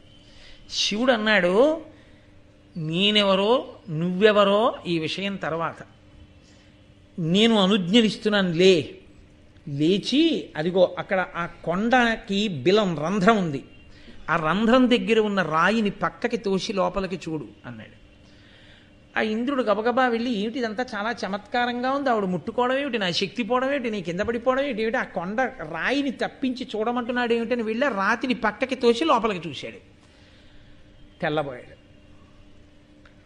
శివుడు అన్నాడు, నేనెవరో నువ్వెవరో ఈ విషయం తర్వాత, నేను అనుజ్ఞలిస్తున్నాను లేచి అదిగో అక్కడ ఆ కొండకి బిలం రంధ్రం ఉంది, ఆ రంధ్రం దగ్గర ఉన్న రాయిని పక్కకి తోసి లోపలికి చూడు అన్నాడు. ఆ ఇంద్రుడు గబగబా వెళ్ళి ఏమిటి ఇదంతా చాలా చమత్కారంగా ఉంది, ఆవిడ ముట్టుకోవడం ఏమిటి, నా శక్తి పోవడం ఏమిటి, నీ కింద పడిపోవడం ఏమిటి, ఆ కొండ రాయిని తప్పించి చూడమంటున్నాడు ఏమిటని వెళ్ళి రాతిని పక్కకి తోసి లోపలికి చూశాడు. తెల్లబోయాడు.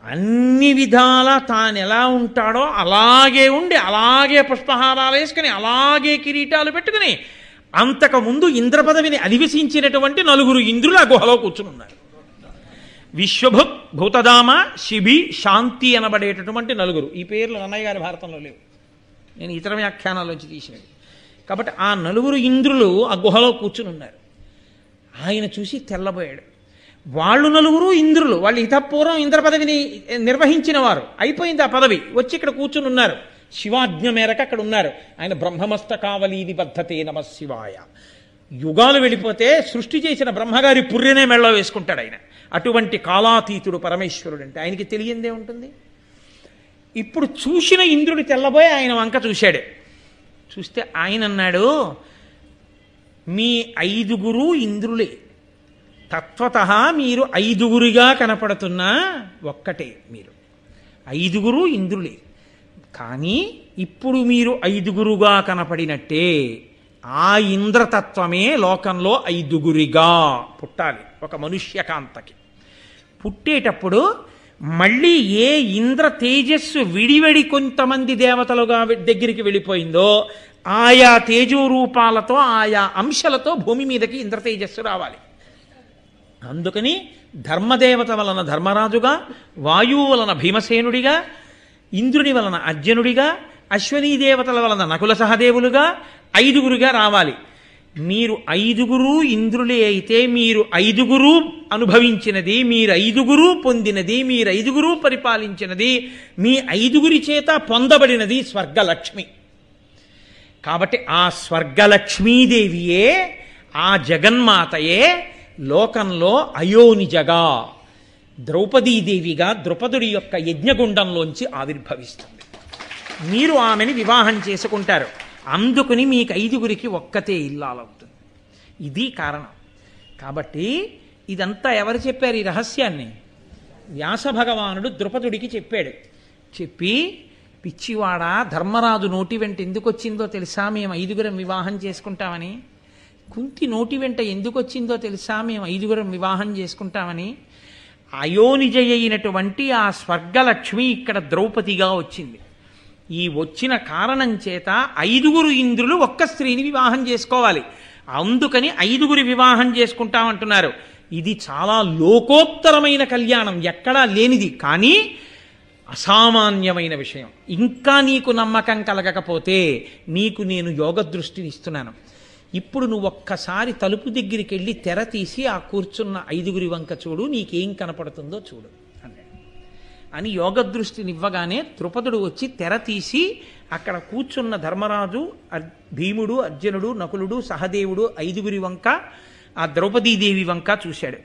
అన్ని విధాలా తాను ఎలా ఉంటాడో అలాగే ఉండి అలాగే పుష్పహారాలు వేసుకుని అలాగే కిరీటాలు పెట్టుకుని అంతకుముందు ఇంద్ర పదవిని అధివసించినటువంటి 9 ఇంద్రులు ఆ గుహలో కూర్చుని ఉన్నారు. విశ్వభుత్, భూతదామ, శిబి, శాంతి అనబడేటటువంటి 9. ఈ పేర్లు అన్నయ్య గారి భారతంలో లేవు, నేను ఇతర వ్యాఖ్యానాల్లోంచి తీసినవి. కాబట్టి ఆ 9 ఇంద్రులు ఆ గుహలో కూర్చుని ఉన్నారు. ఆయన చూసి తెల్లబోయాడు. వాళ్ళు 9 ఇంద్రులు, వాళ్ళు ఇతపూర్వం ఇంద్ర పదవిని నిర్వహించిన వారు, అయిపోయింది ఆ పదవి, వచ్చి ఇక్కడ కూర్చుని ఉన్నారు. శివాజ్ఞ మేరకు అక్కడ ఉన్నారు. ఆయన బ్రహ్మమస్తకావలీది బద్ధతే నమ శివాయ. యుగాలు వెళ్ళిపోతే సృష్టి చేసిన బ్రహ్మగారి పుర్రెనే మెళ్ళ వేసుకుంటాడు ఆయన. అటువంటి కాలాతీతుడు పరమేశ్వరుడు అంటే ఆయనకి తెలియందే ఉంటుంది. ఇప్పుడు చూసిన ఇంద్రుడు తెల్లబోయి ఆయన వంక చూశాడు. చూస్తే ఆయన అన్నాడు, మీ 5 ఇంద్రులే, తత్వతః మీరు 5 కనపడుతున్నా ఒక్కటే, మీరు 5 ఇంద్రులే. కానీ ఇప్పుడు మీరు 5 కనపడినట్టే ఆ ఇంద్రతత్వమే లోకంలో 5 పుట్టాలి. ఒక మనుష్యకాంతకి పుట్టేటప్పుడు మళ్ళీ ఏ ఇంద్ర తేజస్సు విడివడి కొంతమంది దేవతలుగా దగ్గరికి వెళ్ళిపోయిందో ఆయా తేజో రూపాలతో ఆయా అంశాలతో భూమి మీదకి ఇంద్ర తేజస్సు రావాలి. అందుకని ధర్మదేవత వలన ధర్మరాజుగా, వాయువు వలన భీమసేనుడిగా, ఇంద్రుని వలన అర్జునుడిగా, అశ్వనీ దేవతల వలన నకుల సహదేవులుగా 5 రావాలి. మీరు 5 ఇంద్రులే అయితే మీరు 5 అనుభవించినది, మీరు 5 పొందినది, మీరు 5 పరిపాలించినది, మీ 5 చేత పొందబడినది స్వర్గలక్ష్మి. కాబట్టి ఆ స్వర్గలక్ష్మీదేవియే, ఆ జగన్మాతయే లోకంలో అయోనిజగా ద్రౌపదీదేవిగా ద్రుపదుడి యొక్క యజ్ఞగుండంలోంచి ఆవిర్భవిస్తుంది. మీరు ఆమెని వివాహం చేసుకుంటారు. అందుకుని మీకు 5 ఒక్కతే ఇల్లాలవుతుంది. ఇది కారణం. కాబట్టి ఇదంతా ఎవరు చెప్పారు ఈ రహస్యాన్ని? వ్యాస భగవానుడు ద్రుపదుడికి చెప్పాడు. చెప్పి, పిచ్చివాడ, ధర్మరాజు నోటి వెంట ఎందుకు వచ్చిందో తెలుసా మేము 5 వివాహం చేసుకుంటామని? కుంతి నోటి వెంట ఎందుకు వచ్చిందో తెలుసా మేము 5 వివాహం చేసుకుంటామని? అయోనిజయ అయినటువంటి ఆ స్వర్గలక్ష్మి ఇక్కడ ద్రౌపదిగా వచ్చింది. ఈ వచ్చిన కారణం చేత 5 ఇంద్రులు ఒక్క స్త్రీని వివాహం చేసుకోవాలి. అందుకని 5 వివాహం చేసుకుంటామంటున్నారు. ఇది చాలా లోకోత్తరమైన కళ్యాణం, ఎక్కడా లేనిది, కానీ అసామాన్యమైన విషయం. ఇంకా నీకు నమ్మకం కలగకపోతే నీకు నేను యోగ దృష్టిని ఇస్తున్నాను. ఇప్పుడు నువ్వు ఒక్కసారి తలుపు దగ్గరికి వెళ్ళి తెర తీసి ఆ కూర్చున్న 5 వంక చూడు, నీకేం కనపడుతుందో చూడు అన్నాడు. అని యోగ దృష్టిని ఇవ్వగానే ద్రుపదుడు వచ్చి తెర తీసి అక్కడ కూర్చున్న ధర్మరాజు, భీముడు, అర్జునుడు, నకులుడు, సహదేవుడు 5 వంక, ఆ ద్రౌపదీదేవి వంక చూశాడు.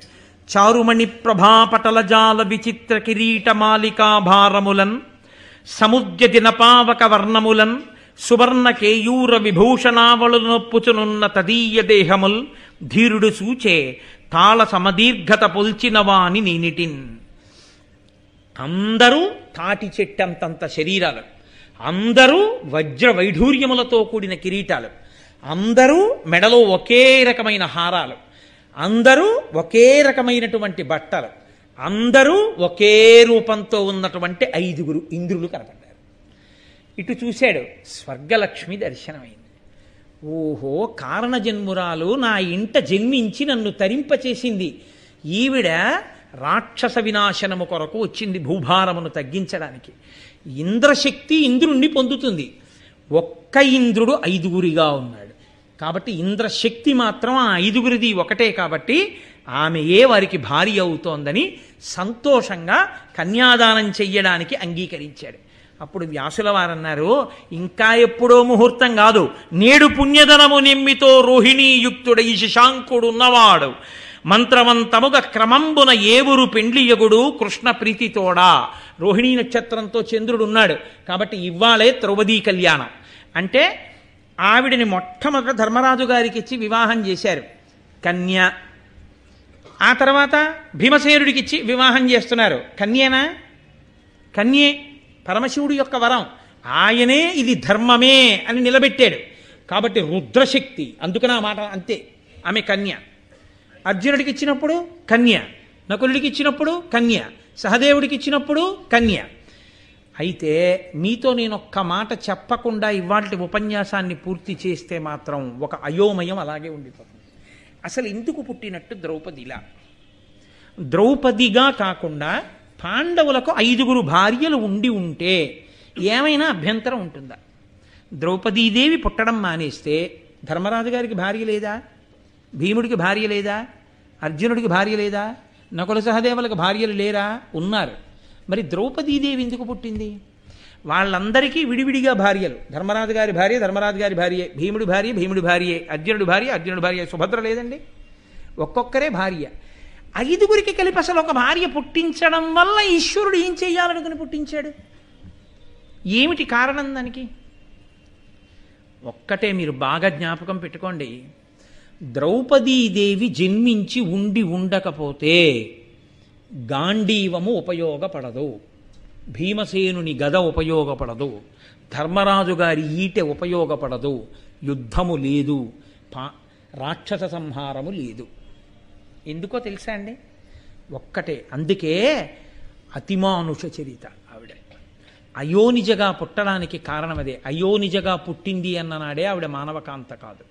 చారుమణి ప్రభాపటల జాల విచిత్ర కిరీటమాలికా భారములన్, సముద్య దినపావక వర్ణములన్, సువర్ణ కేయూర విభూషణావళునొప్పుచునున్న తదీయ దేహముల్, ధీరుడు సూచే తాళ సమదీర్ఘత పొల్చిన వాని నేనిటిన్. అందరూ తాటి చెట్టంతంత శరీరాలు, అందరూ వజ్ర వైఢూర్యములతో కూడిన కిరీటాలు, అందరూ మెడలో ఒకే రకమైన హారాలు, అందరూ ఒకే రకమైనటువంటి బట్టలు, అందరూ ఒకే రూపంతో ఉన్నటువంటి 5 ఇంద్రులు కనపడ్డారు. ఇటు చూశాడు, స్వర్గలక్ష్మి దర్శనమైంది. ఓహో, కారణజన్మురాలు నా ఇంట జన్మించి నన్ను తరింపచేసింది. ఈవిడ రాక్షస వినాశనము కొరకు వచ్చింది, భూభారమును తగ్గించడానికి. ఇంద్రశక్తి ఇంద్రుణ్ణి పొందుతుంది. ఒక్క ఇంద్రుడు 5 ఉన్నాడు. కాబట్టి ఇంద్రశక్తి మాత్రం ఆ 5 ఒకటే. కాబట్టి ఆమెయే వారికి భార్య అవుతోందని సంతోషంగా కన్యాదానం చెయ్యడానికి అంగీకరించాడు. అప్పుడు వ్యాసుల వారన్నారు, ఇంకా ఎప్పుడో ముహూర్తం కాదు, నేడు పుణ్యధనము నిమ్మితో రోహిణీయుక్తుడై శశాంకుడున్నవాడు, మంత్రవంతముగ క్రమంబున ఏవురు పెండ్లియగుడు కృష్ణ ప్రీతితోడా. రోహిణీ నక్షత్రంతో చంద్రుడు ఉన్నాడు కాబట్టి ఇవ్వాలే ద్రౌపదీ కళ్యాణం. అంటే ఆవిడని మొట్టమొదట ధర్మరాజు గారికి ఇచ్చి వివాహం చేశారు. కన్య ఆ తర్వాత భీమసేనుడికి ఇచ్చి వివాహం చేస్తున్నారు. కన్యేనా? కన్యే. పరమశివుడి యొక్క వరం. ఆయనే ఇది ధర్మమే అని నిలబెట్టాడు. కాబట్టి రుద్రశక్తి, అందుకని ఆ మాట అంతే. ఆమె కన్య. అర్జునుడికి ఇచ్చినప్పుడు కన్య, నకులుడికి ఇచ్చినప్పుడు కన్య, సహదేవుడికి ఇచ్చినప్పుడు కన్య. అయితే మీతో నేను ఒక్క మాట చెప్పకుండా ఇవాల్టి ఉపన్యాసాన్ని పూర్తి చేస్తే మాత్రం ఒక అయోమయం అలాగే ఉండిపోతుంది. అసలు ఎందుకు పుట్టినట్టు ద్రౌపదిలా? ద్రౌపదిగా కాకుండా పాండవులకు 5 భార్యలు ఉండి ఉంటే ఏమైనా అభ్యంతరం ఉంటుందా? ద్రౌపదీదేవి పుట్టడం మానేస్తే ధర్మరాజు గారికి భార్య లేదా? భీముడికి భార్య లేదా? అర్జునుడికి భార్య లేదా? నకుల సహదేవులకు భార్యలు లేరా? ఉన్నారు. మరి ద్రౌపదీదేవి ఎందుకు పుట్టింది? వాళ్ళందరికీ విడివిడిగా భార్యలు. ధర్మరాజు గారి భార్య ధర్మరాజు గారి భార్యే, భీముడి భార్య భీముడి భార్యే, అర్జునుడి భార్య అర్జునుడి భార్య. సుభద్ర లేదండి, ఒక్కొక్కరే భార్య. 5 కలిపి అసలు ఒక భార్య పుట్టించడం వల్ల ఈశ్వరుడు ఏం చెయ్యాలనుకుని పుట్టించాడు? ఏమిటి కారణం దానికి? ఒక్కటే మీరు బాగా జ్ఞాపకం పెట్టుకోండి. ద్రౌపదీదేవి జన్మించి ఉండకపోతే గాంధీవము ఉపయోగపడదు, భీమసేనుని గద ఉపయోగపడదు, ధర్మరాజు గారి ఈటె ఉపయోగపడదు, యుద్ధము లేదు, రాక్షస సంహారము లేదు. ఎందుకో తెలుసా అండి? ఒక్కటే. అందుకే అతిమానుష చరిత ఆవిడ. అయోనిజగా పుట్టడానికి కారణం అదే. అయోనిజగా పుట్టింది అన్ననాడే ఆవిడ మానవకాంత కాదు.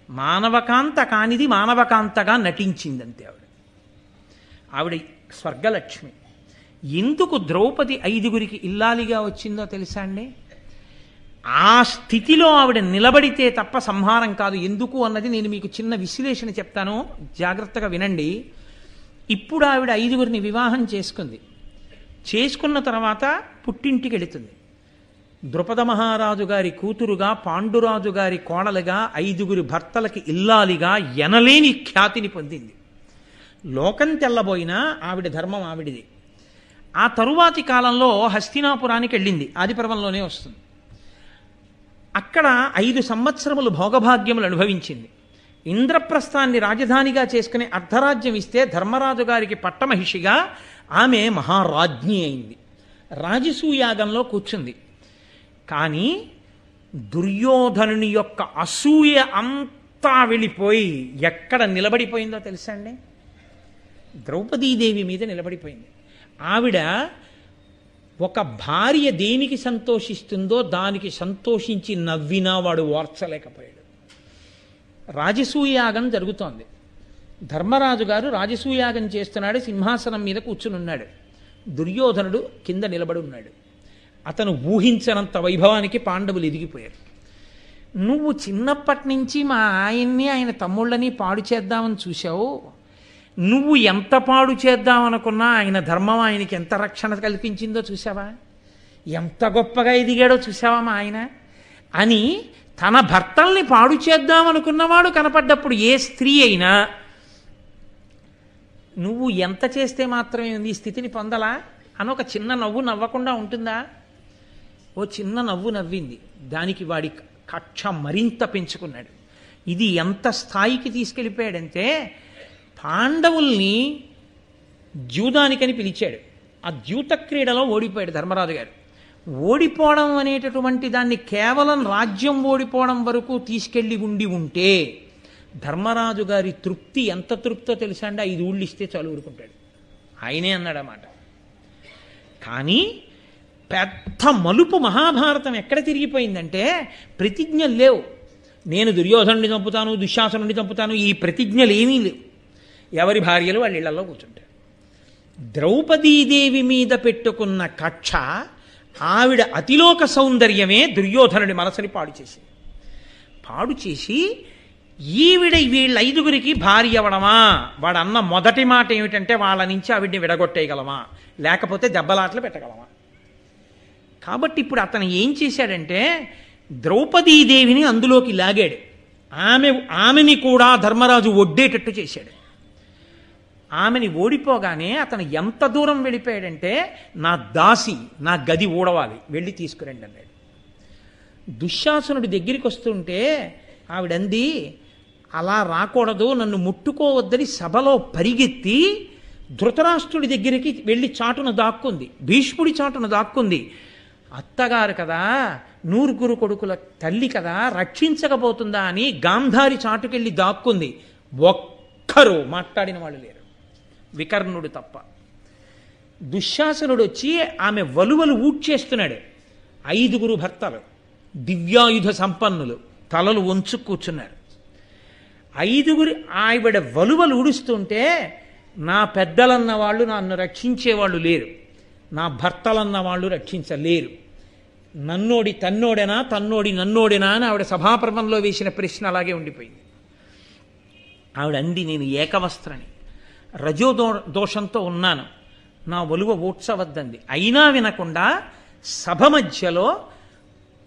మానవకాంత కానిది మానవకాంతగా నటించిందంతే ఆవిడ. ఆవిడ స్వర్గలక్ష్మి. ఎందుకు ద్రౌపది 5 ఇల్లాలిగా వచ్చిందో తెలుసా అండి? ఆ స్థితిలో ఆవిడ నిలబడితే తప్ప సంహారం కాదు. ఎందుకు అన్నది నేను మీకు చిన్న విశ్లేషణ చెప్తాను, జాగ్రత్తగా వినండి. ఇప్పుడు ఆవిడ 5 వివాహం చేసుకుంది. చేసుకున్న తర్వాత పుట్టింటికి వెళుతుంది. ద్రుపద మహారాజు గారి కూతురుగా, పాండురాజు గారి కోడలుగా, 5 భర్తలకి ఇల్లాలిగా ఎనలేని ఖ్యాతిని పొందింది. లోకం తెల్లబోయినా ఆవిడ ధర్మం ఆవిడిది. ఆ తరువాతి కాలంలో హస్తినాపురానికి వెళ్ళింది, ఆదిపర్వంలోనే వస్తుంది. అక్కడ 5 సంవత్సరములు భోగభాగ్యములు అనుభవించింది. ఇంద్రప్రస్థాన్ని రాజధానిగా చేసుకుని అర్ధరాజ్యం ఇస్తే ధర్మరాజు గారికి పట్టమహిషిగా ఆమె మహారాజ్ఞి అయింది. రాజసూయాగంలో కూర్చుంది. కానీ దుర్యోధనుని యొక్క అసూయ అంతా వెళ్ళిపోయి ఎక్కడ నిలబడిపోయిందో తెలుసా అండి? ద్రౌపదీదేవి మీద నిలబడిపోయింది. ఆవిడ ఒక భార్య దేనికి సంతోషిస్తుందో దానికి సంతోషించి నవ్వినా వాడు ఓర్చలేకపోయాడు. రాజసూయాగం జరుగుతోంది. ధర్మరాజు గారు రాజసూయాగం చేస్తున్నాడు, సింహాసనం మీద కూర్చుని ఉన్నాడు. దుర్యోధనుడు కింద నిలబడి ఉన్నాడు. అతను ఊహించనంత వైభవానికి పాండవులు ఎదిగిపోయారు. నువ్వు చిన్నప్పటి నుంచి మా ఆయన్ని ఆయన తమ్ముళ్ళని పాడు చేద్దామని చూశావు, నువ్వు ఎంత పాడు చేద్దామనుకున్నా ఆయన ధర్మం ఆయనకి ఎంత రక్షణ కల్పించిందో చూసావా, ఎంత గొప్పగా ఎదిగాడో చూసావా మా ఆయన అని తన భర్తల్ని పాడు చేద్దామనుకున్నవాడు కనపడ్డప్పుడు ఏ స్త్రీ అయినా నువ్వు ఎంత చేస్తే మాత్రమే ఈ స్థితిని పొందలా అని ఒక చిన్న నవ్వు నవ్వకుండా ఉంటుందా? ఓ చిన్న నవ్వు నవ్వింది. దానికి వాడి కక్ష మరింత పెంచుకున్నాడు. ఇది ఎంత స్థాయికి తీసుకెళ్ళిపోయాడంటే పాండవుల్ని ద్యూతానికని పిలిచాడు. ఆ ద్యూత క్రీడలో ఓడిపోయాడు ధర్మరాజు గారు. ఓడిపోవడం అనేటటువంటి దాన్ని కేవలం రాజ్యం ఓడిపోవడం వరకు తీసుకెళ్ళి ఉంటే ధర్మరాజు గారి తృప్తి ఎంత తృప్తో తెలుసా అండి? 5 ఊళ్ళు ఇస్తే చాలు ఊరుకుంటాడు. ఆయనే అన్నాడన్నమాట. కానీ పెద్ద మలుపు మహాభారతం ఎక్కడ తిరిగిపోయిందంటే ప్రతిజ్ఞలు లేవు. నేను దుర్యోధనుడిని చంపుతాను, దుశ్శాసనుడిని చంపుతాను, ఈ ప్రతిజ్ఞలు ఏమీ లేవు. ఎవరి భార్యలు వాళ్ళ ఇళ్లలో కూర్చుంటారు. ద్రౌపదీదేవి మీద పెట్టుకున్న కక్ష, ఆవిడ అతిలోక సౌందర్యమే దుర్యోధనుడి మనసుని పాడు చేసింది. పాడు చేసి ఈవిడ వీళ్ళ 5 భార్య అవడమా? వాడు అన్న మొదటి మాట ఏమిటంటే వాళ్ళ నుంచి ఆవిడ్ని విడగొట్టేయగలమా, లేకపోతే దెబ్బలాట్లు పెట్టగలమా? కాబట్టి ఇప్పుడు అతను ఏం చేశాడంటే ద్రౌపదీదేవిని అందులోకి లాగాడు. ఆమెని కూడా ధర్మరాజు ఒడ్డేటట్టు చేశాడు. ఆమెని ఓడిపోగానే అతను ఎంత దూరం వెళ్ళిపోయాడంటే నా దాసి, నా గది ఊడవాలి, వెళ్ళి తీసుకురండి అన్నాడు. దుశ్శాసనుడి దగ్గరికి వస్తుంటే ఆవిడంది, అలా రాకూడదు, నన్ను ముట్టుకోవద్దని సభలో పరిగెత్తి ధృతరాష్ట్రుడి దగ్గరికి వెళ్ళి చాటున దాక్కుంది, భీష్ముడి చాటున దాక్కుంది. అత్తగారు కదా, నూరుగురు కొడుకుల తల్లి కదా, రక్షించకపోతుందా అని గాంధారి చాటుకెళ్ళి దాక్కుంది. ఒక్కరూ మాట్లాడిన వాళ్ళు లేరు, వికర్ణుడు తప్ప. దుశ్శాసనుడు వచ్చి ఆమె వలువలు ఊడ్చేస్తున్నాడు. 5 భర్తలు దివ్యాయుధ సంపన్నులు తలలు వంచు కూర్చున్నారు. 5 ఆవిడ వలువలు ఊడుస్తుంటే నా పెద్దలన్న వాళ్ళు నన్ను రక్షించేవాళ్ళు లేరు, నా భర్తలన్న వాళ్ళు రక్షించలేరు, నన్నోడి తన్నోడేనా తన్నోడి నన్నోడేనా అని ఆవిడ సభాపర్వంలో వేసిన ప్రశ్న అలాగే ఉండిపోయింది. ఆవిడ అంది, నేను ఏకవస్త్రని, రజోదోషంతో ఉన్నాను, నా ఒలువ ఊడ్చవద్దంది. అయినా వినకుండా సభ మధ్యలో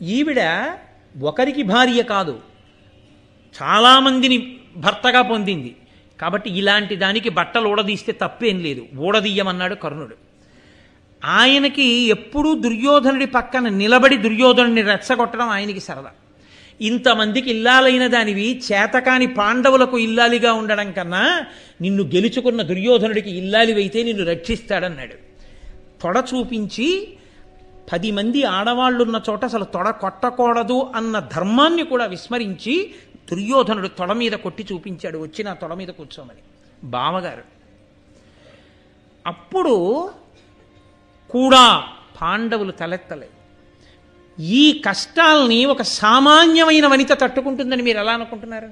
ఈవిడ ఒకరికి భార్య కాదు, చాలామందిని భర్తగా పొందింది కాబట్టి ఇలాంటి దానికి బట్టలు ఊడదీస్తే తప్పేం లేదు, ఊడదీయమన్నాడు కర్ణుడు. ఆయనకి ఎప్పుడూ దుర్యోధనుడి పక్కన నిలబడి దుర్యోధనుడిని రెచ్చగొట్టడం ఆయనకి సరదా. ఇంతమందికి ఇల్లాలైన దానివి చేతకాని పాండవులకు ఇల్లాలిగా ఉండడం కన్నా నిన్ను గెలుచుకున్న దుర్యోధనుడికి ఇల్లాలివైతే నిన్ను రక్షిస్తాడన్నాడు. తొడ చూపించి 10 మంది ఆడవాళ్ళున్న చోట అసలు తొడ కొట్టకూడదు అన్న ధర్మాన్ని కూడా విస్మరించి దుర్యోధనుడు తొడ మీద కొట్టి చూపించాడు, వచ్చి నా తొడ మీద కూర్చోమని బావగారు. అప్పుడు కూడా పాండవులు తలెత్తలేదు. ఈ కష్టాల్ని ఒక సామాన్యమైన వనిత తట్టుకుంటుందని మీరు ఎలా అనుకుంటున్నారు?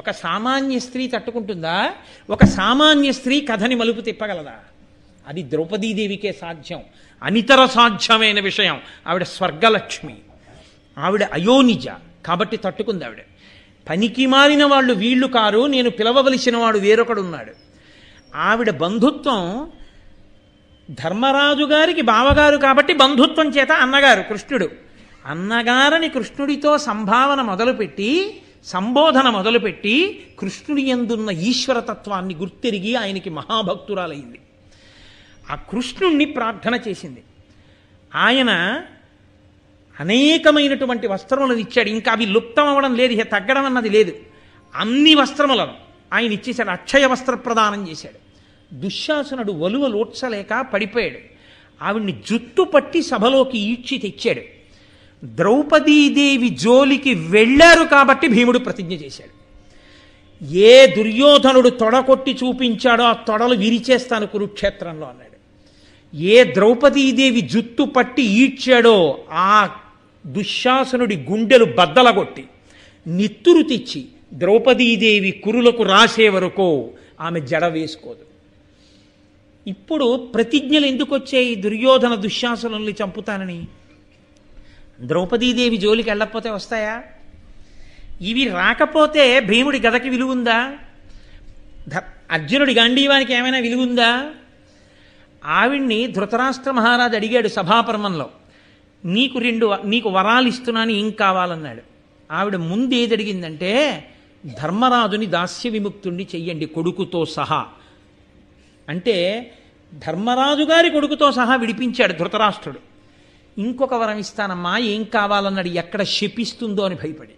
ఒక సామాన్య స్త్రీ తట్టుకుంటుందా? ఒక సామాన్య స్త్రీ కథని మలుపు తిప్పగలదా? అది ద్రౌపదీదేవికే సాధ్యం, అనితర సాధ్యమైన విషయం. ఆవిడ స్వర్గలక్ష్మి, ఆవిడ అయోనిజ కాబట్టి తట్టుకుంది. ఆవిడ పనికి మారిన వాళ్ళు వీళ్ళు కారు, నేను పిలవవలసిన వాడు వేరొకడున్నాడు. ఆవిడ బంధుత్వం ధర్మరాజు గారికి బావగారు కాబట్టి బంధుత్వం చేత అన్నగారు కృష్ణుడు. అన్నగారని కృష్ణుడితో సంబోధన మొదలుపెట్టి కృష్ణుడి యందున్న ఈశ్వరతత్వాన్ని గుర్తెరిగి ఆయనకి మహాభక్తురాలయ్యింది. ఆ కృష్ణుణ్ణి ప్రార్థన చేసింది. ఆయన అనేకమైనటువంటి వస్త్రములను ఇచ్చాడు, ఇంకా అవి లుప్తం అవ్వడం లేదు, ఇక తగ్గడం అన్నది లేదు. అన్ని వస్త్రములను ఆయన ఇచ్చేశాడు, అక్షయ వస్త్ర ప్రదానం చేశాడు. దుశ్శాసనుడు వలువలోడ్చలేక పడిపోయాడు. ఆవిడ్ని జుట్టు పట్టి సభలోకి ఈడ్చి తెచ్చాడు. ద్రౌపదీదేవి జోలికి వెళ్ళారు కాబట్టి భీముడు ప్రతిజ్ఞ చేశాడు, ఏ దుర్యోధనుడు తొడకొట్టి చూపించాడో ఆ తొడలు విరిచేస్తాను కురుక్షేత్రంలో అన్నాడు. ఏ ద్రౌపదీదేవి జుట్టు పట్టి ఈడ్చాడో ఆ దుశ్శాసనుడి గుండెలు బద్దలగొట్టి నిత్తురు తెచ్చి ద్రౌపదీదేవి కురులకు రాసే వరకు ఆమె జడ వేసుకోదు. ఇప్పుడు ప్రతిజ్ఞలు ఎందుకు వచ్చాయి? దుర్యోధన దుశ్శాసనుల్ని చంపుతానని. ద్రౌపదీదేవి జోలికి వెళ్ళకపోతే వస్తాయా? ఇవి రాకపోతే భీముడి గదకి విలువుందా? అర్జునుడి గాంధీవానికి ఏమైనా విలువుందా? ఆవిడ్ని ధృతరాష్ట్ర మహారాజు అడిగాడు సభాపర్వంలో, నీకు వరాలు ఇస్తున్నాను, ఏం కావాలన్నాడు. ఆవిడ ముందు ఏది అడిగిందంటే, ధర్మరాజుని దాస్య విముక్తుణ్ణి చెయ్యండి కొడుకుతో సహా అంటే ధర్మరాజు గారి కొడుకుతో సహా విడిపించాడు ధృతరాష్ట్రుడు. ఇంకొక వరం ఇస్తానమ్మా, ఏం కావాలన్నాడు. ఎక్కడ శపిస్తుందో అని భయపడి,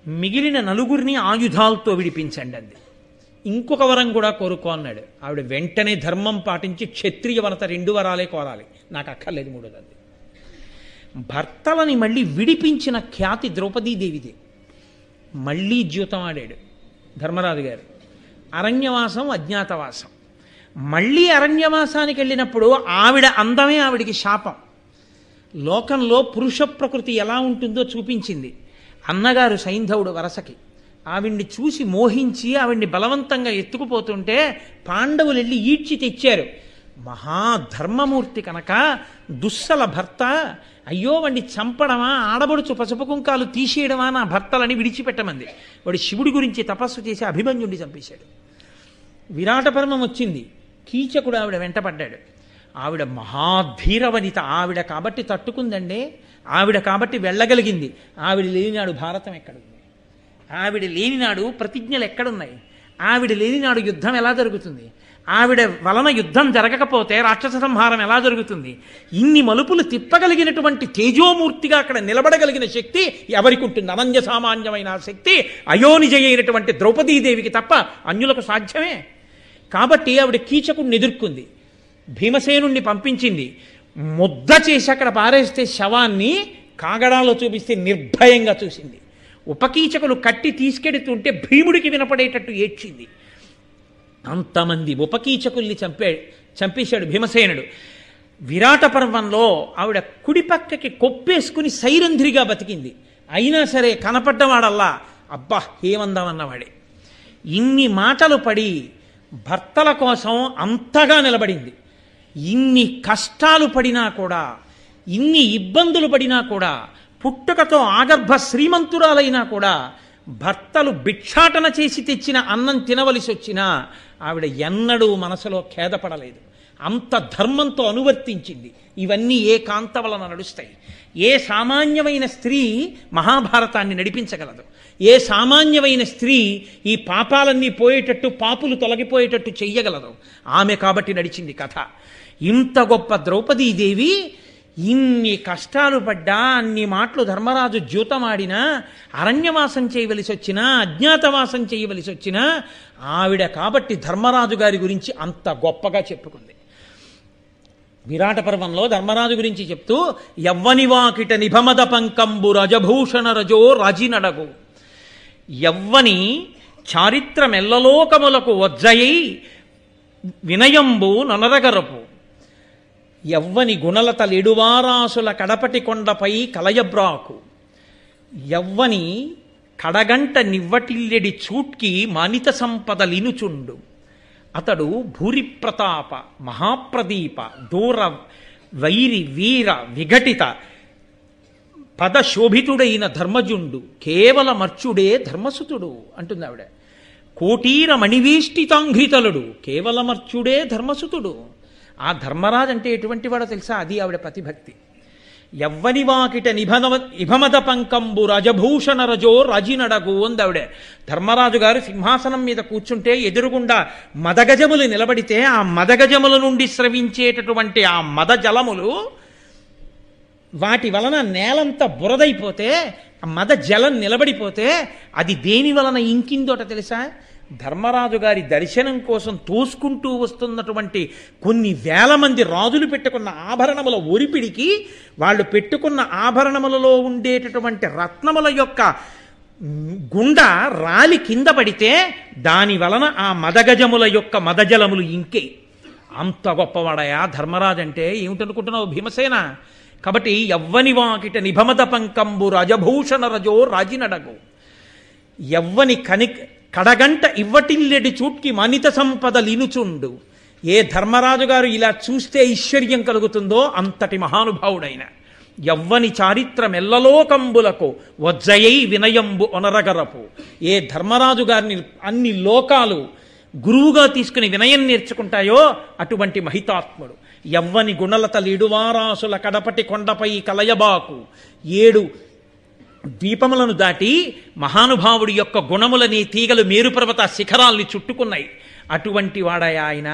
మిగిలిన 4 ఆయుధాలతో విడిపించండి అంది. ఇంకొక వరం కూడా కోరుకో అన్నాడు. ఆవిడ వెంటనే ధర్మం పాటించి క్షత్రియ వరత 2 వరాలే కోరాలి, నాకు అక్కర్లేదు 3ది. భర్తలని మళ్ళీ విడిపించిన ఖ్యాతి ద్రౌపదీదేవిదే. మళ్ళీ ద్యూతం ఆడాడు ధర్మరాజు గారు. అరణ్యవాసం, అజ్ఞాతవాసం. మళ్ళీ అరణ్యవాసానికి వెళ్ళినప్పుడు ఆవిడ అందమే ఆవిడికి శాపం. లోకంలో పురుష ప్రకృతి ఎలా ఉంటుందో చూపించింది. అన్నగారు సైంధవుడు వరసకి ఆవిడ్ని చూసి మోహించి ఆవిడ్ని బలవంతంగా ఎత్తుకుపోతుంటే పాండవులు వెళ్ళి ఈడ్చి తెచ్చారు. మహాధర్మమూర్తి కనుక దుస్సల భర్త, అయ్యో వాడిని చంపడమా, ఆడబడుచు పసుపు కుంకాలు తీసేయడమా నా భర్తలని విడిచిపెట్టమంది. వాడు శివుడి గురించి తపస్సు చేసి అభిమన్యుడిని చంపేశాడు. విరాట పర్వం వచ్చింది, కీచకుడు ఆవిడ వెంటపడ్డాడు. ఆవిడ మహాధీరవనిత, ఆవిడ కాబట్టి తట్టుకుందండి, ఆవిడ కాబట్టి వెళ్ళగలిగింది. ఆవిడ లేనినాడు భారతం ఎక్కడుంది? ఆవిడ లేనినాడు ప్రతిజ్ఞలు ఎక్కడున్నాయి? ఆవిడ లేనినాడు యుద్ధం ఎలా జరుగుతుంది? ఆవిడ వలన యుద్ధం జరగకపోతే రాక్షస సంహారం ఎలా జరుగుతుంది? ఇన్ని మలుపులు తిప్పగలిగినటువంటి తేజోమూర్తిగా అక్కడ నిలబడగలిగిన శక్తి ఎవరికి ఉంటుంది? అనన్య సామాన్యమైన శక్తి అయోనిజ అయినటువంటి ద్రౌపదీదేవికి తప్ప అన్యులకు సాధ్యమే. కాబట్టి ఆవిడ కీచకుడిని ఎదుర్కొంది, భీమసేనుణ్ణి పంపించింది, ముద్ద చేసి అక్కడ పారేస్తే శవాన్ని కాగడాలో చూపిస్తే నిర్భయంగా చూసింది. ఉపకీచకులు కట్టి తీసుకెడుతుంటే భీముడికి వినపడేటట్టు ఏడ్చింది. అంతమంది ఉపకీచకుల్ని చంపేశాడు భీమసేనుడు. విరాట పర్వంలో ఆవిడ కుడి పక్కకి కొప్పేసుకుని సైరంధ్రిగా బతికింది. అయినా సరే కనపడ్డవాడల్లా అబ్బా ఏమందామన్నవాడే. ఇన్ని మాటలు పడి భర్తల కోసం అంతగా నిలబడింది. ఇన్ని కష్టాలు పడినా కూడా, ఇన్ని ఇబ్బందులు పడినా కూడా, పుట్టుకతో ఆగర్భ శ్రీమంతురాలైనా కూడా భర్తలు భిక్షాటన చేసి తెచ్చిన అన్నం తినవలసి వచ్చినా ఆవిడ ఎన్నడూ మనసులో ఖేదపడలేదు. అంత ధర్మంతో అనువర్తించింది. ఇవన్నీ ఏ కాంత వలన నడుస్తాయి? ఏ సామాన్యమైన స్త్రీ మహాభారతాన్ని నడిపించగలదు? ఏ సామాన్యమైన స్త్రీ ఈ పాపాలన్నీ పోయేటట్టు, పాపులు తొలగిపోయేటట్టు చెయ్యగలదు? ఆమె కాబట్టి నడిచింది కథ. ఇంత గొప్ప ద్రౌపదీదేవి ఇన్ని కష్టాలు పడ్డా, అన్ని మాటలు ధర్మరాజు ద్యూతమాడినా, అరణ్యవాసం చేయవలసి వచ్చినా, అజ్ఞాతవాసం చేయవలసి వచ్చినా ఆవిడ కాబట్టి ధర్మరాజు గారి గురించి అంత గొప్పగా చెప్పుకుంది. విరాట పర్వంలో ధర్మరాజు గురించి చెప్తూ యవ్వనివాకిట నిభమద పంకంబు రజభూషణ రజో రాజినడగు, యవ్వని చారిత్రమెల్లలోకములకు వజ్జయై వినయంబు నొనరగరపు, యవ్వని గుణలత లిడువారాసుల కడపటి కొండపై కలయబ్రాకు, యవ్వని కడగంట నివ్వటిల్లెడి చూట్కి మానిత సంపద లినుచుండు, అతడు భూరిప్రతాప మహాప్రదీప దూర వైరి వీర విఘటిత పదశోభితుడైన ధర్మజుండు కేవలమర్చుడే ధర్మసుతుడు అంటుంది ఆవిడ. కోటీర మణివేష్టితాంఘ్రితలుడు కేవలమర్చుడే ధర్మసుతుడు. ఆ ధర్మరాజు అంటే ఎటువంటి వాడో తెలుసా? అది ఆవిడ పతిభక్తి. యవ్వనివాకిట నిభమద పంకంబు రజభూషణ రజో రాజినడగు అంది ఆవిడ. ధర్మరాజు గారు సింహాసనం మీద కూర్చుంటే ఎదురుగుండా మదగజములు నిలబడితే ఆ మదగజముల నుండి స్రవించేటటువంటి ఆ మద జలములు, వాటి వలన నేలంతా బురదైపోతే, ఆ మద జలం నిలబడిపోతే అది దేని వలన ఇంకిందోట తెలుసా? ధర్మరాజు గారి దర్శనం కోసం తోసుకుంటూ వస్తున్నటువంటి కొన్ని వేల మంది రాజులు పెట్టుకున్న ఆభరణముల ఒరిపిడికి, వాళ్ళు పెట్టుకున్న ఆభరణములలో ఉండేటటువంటి రత్నముల యొక్క గుండ రాలి కింద పడితే దాని వలన ఆ మదగజముల యొక్క మదజలములు ఇంకే. అంత గొప్పవాడయా ధర్మరాజు అంటే. ఏమిటనుకుంటున్నావు భీమసేన? కాబట్టి యవ్వని వాకిట నిభమద పంకంబు రజభూషణ రజో రాజినడగు, యవ్వని కడగంట ఇవ్వటిల్లెడి చూట్కి మనిత సంపద లినుచుండు. ఏ ధర్మరాజు గారు ఇలా చూస్తే ఐశ్వర్యం కలుగుతుందో అంతటి మహానుభావుడైన. యవ్వని చారిత్రమెల్లలోకంబులకు వజ్జయై వినయంబు ఒనరగరపు. ఏ ధర్మరాజు గారిని అన్ని లోకాలు గురువుగా తీసుకుని వినయం నేర్చుకుంటాయో అటువంటి మహితాత్ముడు. యవ్వని గుణలత లిడువారాసుల కడపటి కొండపై కలయబాకు. 7 ద్వీపములను దాటి మహానుభావుడి యొక్క గుణములని తీగలు మేరుపర్వత శిఖరాల్ని చుట్టుకున్నాయి. అటువంటి వాడయ ఆయన.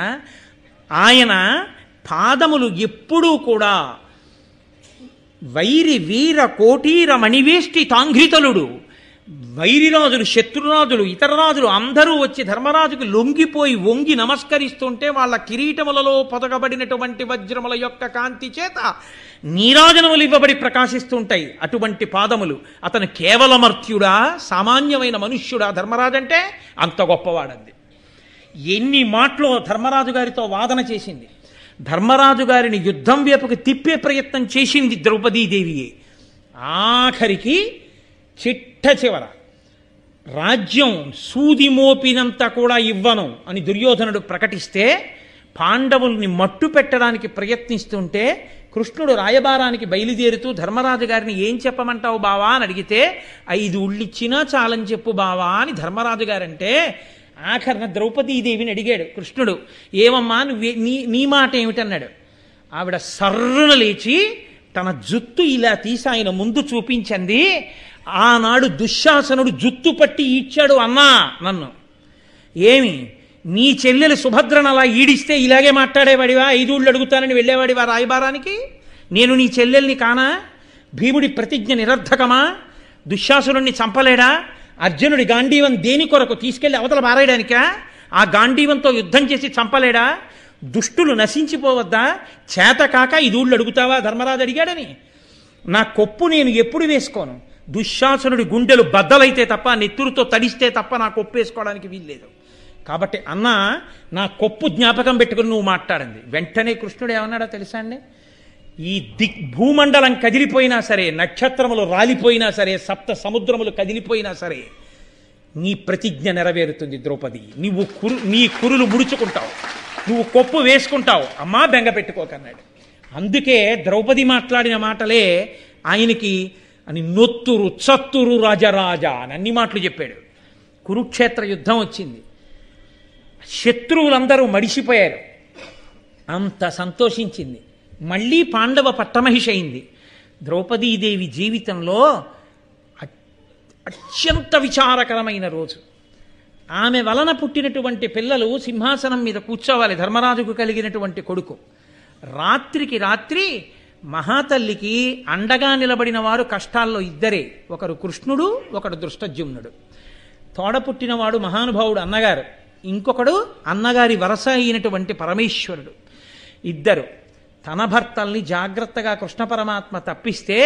ఆయన పాదములు ఎప్పుడూ కూడా వైరి వీర కోటీర మణివేష్టి తాంఘ్రితలుడు. వైరిరాజులు, శత్రురాజులు, ఇతర రాజులు అందరూ వచ్చి ధర్మరాజుకు లొంగిపోయి వంగి నమస్కరిస్తుంటే వాళ్ళ కిరీటములలో పొదగబడినటువంటి వజ్రముల యొక్క కాంతి చేత నీరాజనములు ఇవ్వబడి ప్రకాశిస్తుంటాయి అటువంటి పాదములు. అతను కేవలమర్త్యుడా, సామాన్యమైన మనుష్యుడా ధర్మరాజు అంటే? అంత గొప్పవాడంది. ఎన్ని మాటలు ధర్మరాజు గారితో వాదన చేసింది. ధర్మరాజు గారిని యుద్ధం వైపుకి తిప్పే ప్రయత్నం చేసింది ద్రౌపదీదేవియే. ఆఖరికి చిట్ట చివర రాజ్యం సూది మోపినంత కూడా ఇవ్వను అని దుర్యోధనుడు ప్రకటిస్తే, పాండవుల్ని మట్టు పెట్టడానికి ప్రయత్నిస్తుంటే కృష్ణుడు రాయబారానికి బయలుదేరుతూ ధర్మరాజు గారిని ఏం చెప్పమంటావు బావా అని అడిగితే 5 ఉళ్ళిచ్చినా చాలని చెప్పు బావా అని ధర్మరాజు గారంటే, ఆఖరణ ద్రౌపదీదేవిని అడిగాడు కృష్ణుడు, ఏమమ్మా నీ మాట ఏమిటన్నాడు. ఆవిడ సర్రున లేచి తన జుత్తు ఇలా తీసి ఆయన ముందు చూపించింది. ఆనాడు దుశ్శాసనుడు జుత్తు పట్టి ఇచ్చాడు అన్నా నన్ను. ఏమి నీ చెల్లెలు సుభద్రను అలా ఈడిస్తే ఇలాగే మాట్లాడేవాడివా? 5 ఊళ్ళు అడుగుతానని వెళ్ళేవాడివా రాయబారానికి? నేను నీ చెల్లెల్ని కానా? భీముడి ప్రతిజ్ఞ నిరర్ధకమా? దుశ్శాసురుణ్ణి చంపలేడా? అర్జునుడి గాంధీవం దేని కొరకు? తీసుకెళ్లి అవతల పారేయడానికా? ఆ గాంధీవంతో యుద్ధం చేసి చంపలేడా? దుష్టులు నశించిపోవద్దా? చేతకాక 5 ఊళ్ళు అడుగుతావా? ధర్మరాజు అడిగాడని. నా కొప్పు నేను ఎప్పుడు వేసుకోను. దుశ్శాసనుడి గుండెలు బద్దలైతే తప్ప, నెత్తురుతో తడిస్తే తప్ప నా కొప్పు వేసుకోవడానికి వీల్లేదు. కాబట్టి అన్న, నా కొప్పు జ్ఞాపకం పెట్టుకుని నువ్వు మాట్లాడింది. వెంటనే కృష్ణుడు ఏమన్నాడో తెలుసా అండి? ఈ భూమండలం కదిలిపోయినా సరే, నక్షత్రములు రాలిపోయినా సరే, సప్త సముద్రములు కదిలిపోయినా సరే, నీ ప్రతిజ్ఞ నెరవేరుతుంది ద్రౌపది. నీ కురులు ముడుచుకుంటావు, నువ్వు కొప్పు వేసుకుంటావు. అమ్మా బెంగ పెట్టుకోకన్నాడు. అందుకే ద్రౌపది మాట్లాడిన మాటలే ఆయనకి అని నొత్తురు చత్తురు రాజరాజ అని అన్ని మాటలు చెప్పాడు. కురుక్షేత్ర యుద్ధం వచ్చింది, శత్రువులందరూ మడిసిపోయారు. అంత సంతోషించింది. మళ్ళీ పాండవ పట్టమహిష అయింది. ద్రౌపదీదేవి జీవితంలో అత్యంత విచారకరమైన రోజు. ఆమె వలన పుట్టినటువంటి పిల్లలు సింహాసనం మీద కూర్చోవాలి. ధర్మరాజుకు కలిగినటువంటి కొడుకు. రాత్రికి రాత్రి మహాతల్లికి అండగా నిలబడిన వారు కష్టాల్లో ఇద్దరే. ఒకరు కృష్ణుడు, ఒకడు దృష్టజ్యుమ్నుడు. తోడ పుట్టినవాడు మహానుభావుడు అన్నగారు, ఇంకొకడు అన్నగారి వరస అయినటువంటి పరమేశ్వరుడు. ఇద్దరు తన భర్తల్ని జాగ్రత్తగా కృష్ణ పరమాత్మ తప్పిస్తే,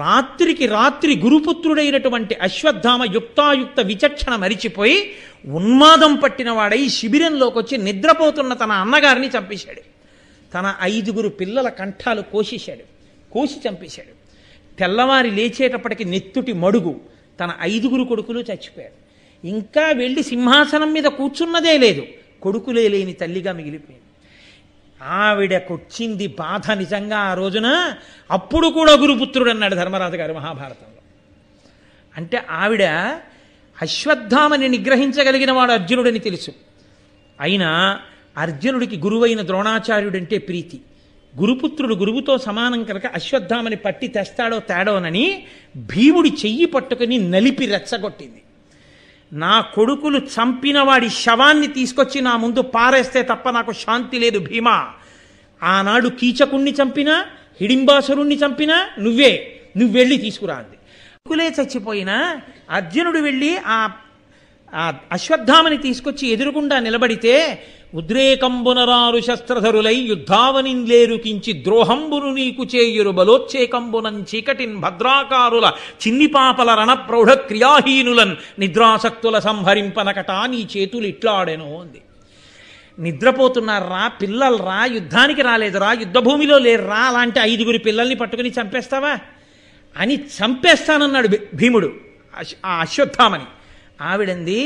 రాత్రికి రాత్రి గురుపుత్రుడైనటువంటి అశ్వత్థామ యుక్తాయుక్త విచక్షణ మరిచిపోయి ఉన్మాదం పట్టినవాడై శిబిరంలోకి వచ్చి నిద్రపోతున్న తన అన్నగారిని చంపేశాడు. తన 5 పిల్లల కంఠాలు కోసి చంపేశాడు. తెల్లవారి లేచేటప్పటికి నెత్తుటి మడుగు. తన 5 కొడుకులు చచ్చిపోయాడు. ఇంకా వెళ్ళి సింహాసనం మీద కూర్చున్నదే లేదు. కొడుకులే లేని తల్లిగా మిగిలిపోయింది. ఆవిడకొచ్చింది బాధ నిజంగా ఆ రోజున. అప్పుడు కూడా గురుపుత్రుడు అన్నాడు ధర్మరాజు గారు మహాభారతంలో. అంటే ఆవిడ అశ్వత్థామని నిగ్రహించగలిగిన వాడు అర్జునుడని తెలుసు. అయినా అర్జునుడికి గురువైన ద్రోణాచార్యుడంటే ప్రీతి. గురుపుత్రుడు గురువుతో సమానం కనుక అశ్వత్థామని పట్టి తెస్తాడో తేడోనని భీముడి చెయ్యి పట్టుకుని నలిపి రెచ్చగొట్టింది. నా కొడుకులు చంపిన వాడి శవాన్ని తీసుకొచ్చి నా ముందు పారేస్తే తప్ప నాకు శాంతి లేదు భీమా. ఆనాడు కీచకుణ్ణి చంపినా, హిడింబాసురుణ్ణి చంపినా నువ్వు వెళ్ళి తీసుకురా అంది. కొడుకులే చచ్చిపోయినా అర్జునుడు వెళ్ళి ఆ అశ్వత్థామని తీసుకొచ్చి ఎదురుగుండా నిలబడితే, ఉద్రేకంబునరారు శస్త్రధరులై యుద్ధావనింలేరు కించి ద్రోహంబును నీకు చేయురు బలోచ్చేకంబునం చీకటిన్ భద్రాకారుల చిన్నిపాపల రణప్రౌఢ క్రియాహీనులన్ నిద్రాసక్తుల సంహరింపనకట నీ చేతులు ఇట్లాడెను అంది. నిద్రపోతున్నారా పిల్లలరా, యుద్ధానికి రాలేదురా, యుద్ధభూమిలో లేరురా, అలాంటి 5 పిల్లల్ని పట్టుకుని చంపేస్తావా అని చంపేస్తానన్నాడు భీముడు ఆ అశ్వత్థామని. ఆవిడంది,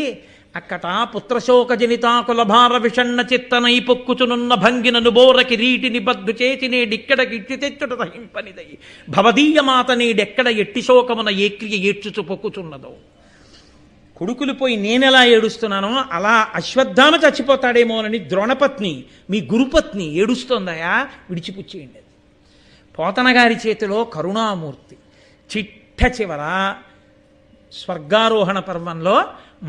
అక్కట పుత్రశోక జనితాకులభార విషణ్ణ చిత్తనై పొక్కుచునున్న భంగినను బోరకి రీటిని బద్దు చేతినేడిక్కడకి ఇట్టి తెచ్చుట సహింపనిదై భవదీయమాత నేడెక్కడ ఎట్టి శోకమున ఏక్రియ ఏడ్చుచు పొక్కుచున్నదో. కొడుకులు పోయి నేనెలా ఏడుస్తున్నానో అలా అశ్వత్థామ చచ్చిపోతాడేమోనని ద్రోణపత్ని, మీ గురుపత్ని ఏడుస్తోందయా, విడిచిపుచ్చేయండి. పోతనగారి చేతిలో కరుణామూర్తి. చిట్ట చివర స్వర్గారోహణ పర్వంలో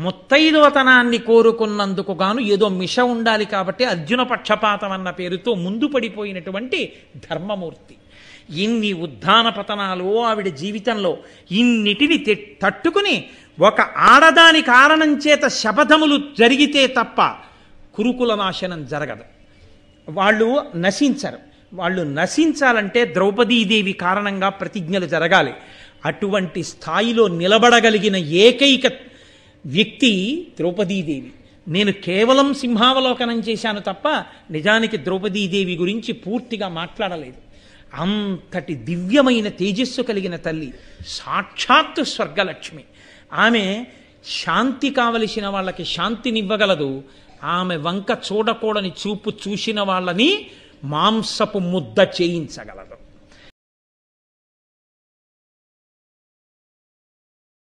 ముత్తైదువతనాన్ని కోరుకున్నందుకు గాను ఏదో మిష ఉండాలి కాబట్టి అర్జున పక్షపాతం అన్న పేరుతో ముందు పడిపోయినటువంటి ధర్మమూర్తి. ఇన్ని ఉద్ధాన పతనాలు ఆవిడ జీవితంలో, ఇన్నిటిని తట్టుకుని ఒక ఆడదాని కారణం చేత శపథములు జరిగితే తప్ప కురుకుల నాశనం జరగదు. వాళ్ళు నశించరు. వాళ్ళు నశించాలంటే ద్రౌపదీదేవి కారణంగా ప్రతిజ్ఞలు జరగాలి. అటువంటి స్థాయిలో నిలబడగలిగిన ఏకైక వ్యక్తి ద్రౌపదీదేవి. నేను కేవలం సింహావలోకనం చేశాను తప్ప నిజానికి ద్రౌపదీదేవి గురించి పూర్తిగా మాట్లాడలేదు. అంతటి దివ్యమైన తేజస్సు కలిగిన తల్లి, సాక్షాత్తు స్వర్గలక్ష్మి. ఆమె శాంతి కావలసిన వాళ్ళకి శాంతినివ్వగలదు. ఆమె వంక చూడకూడని చూపు చూసిన వాళ్ళని మాంసపు ముద్ద చేయించగలదు.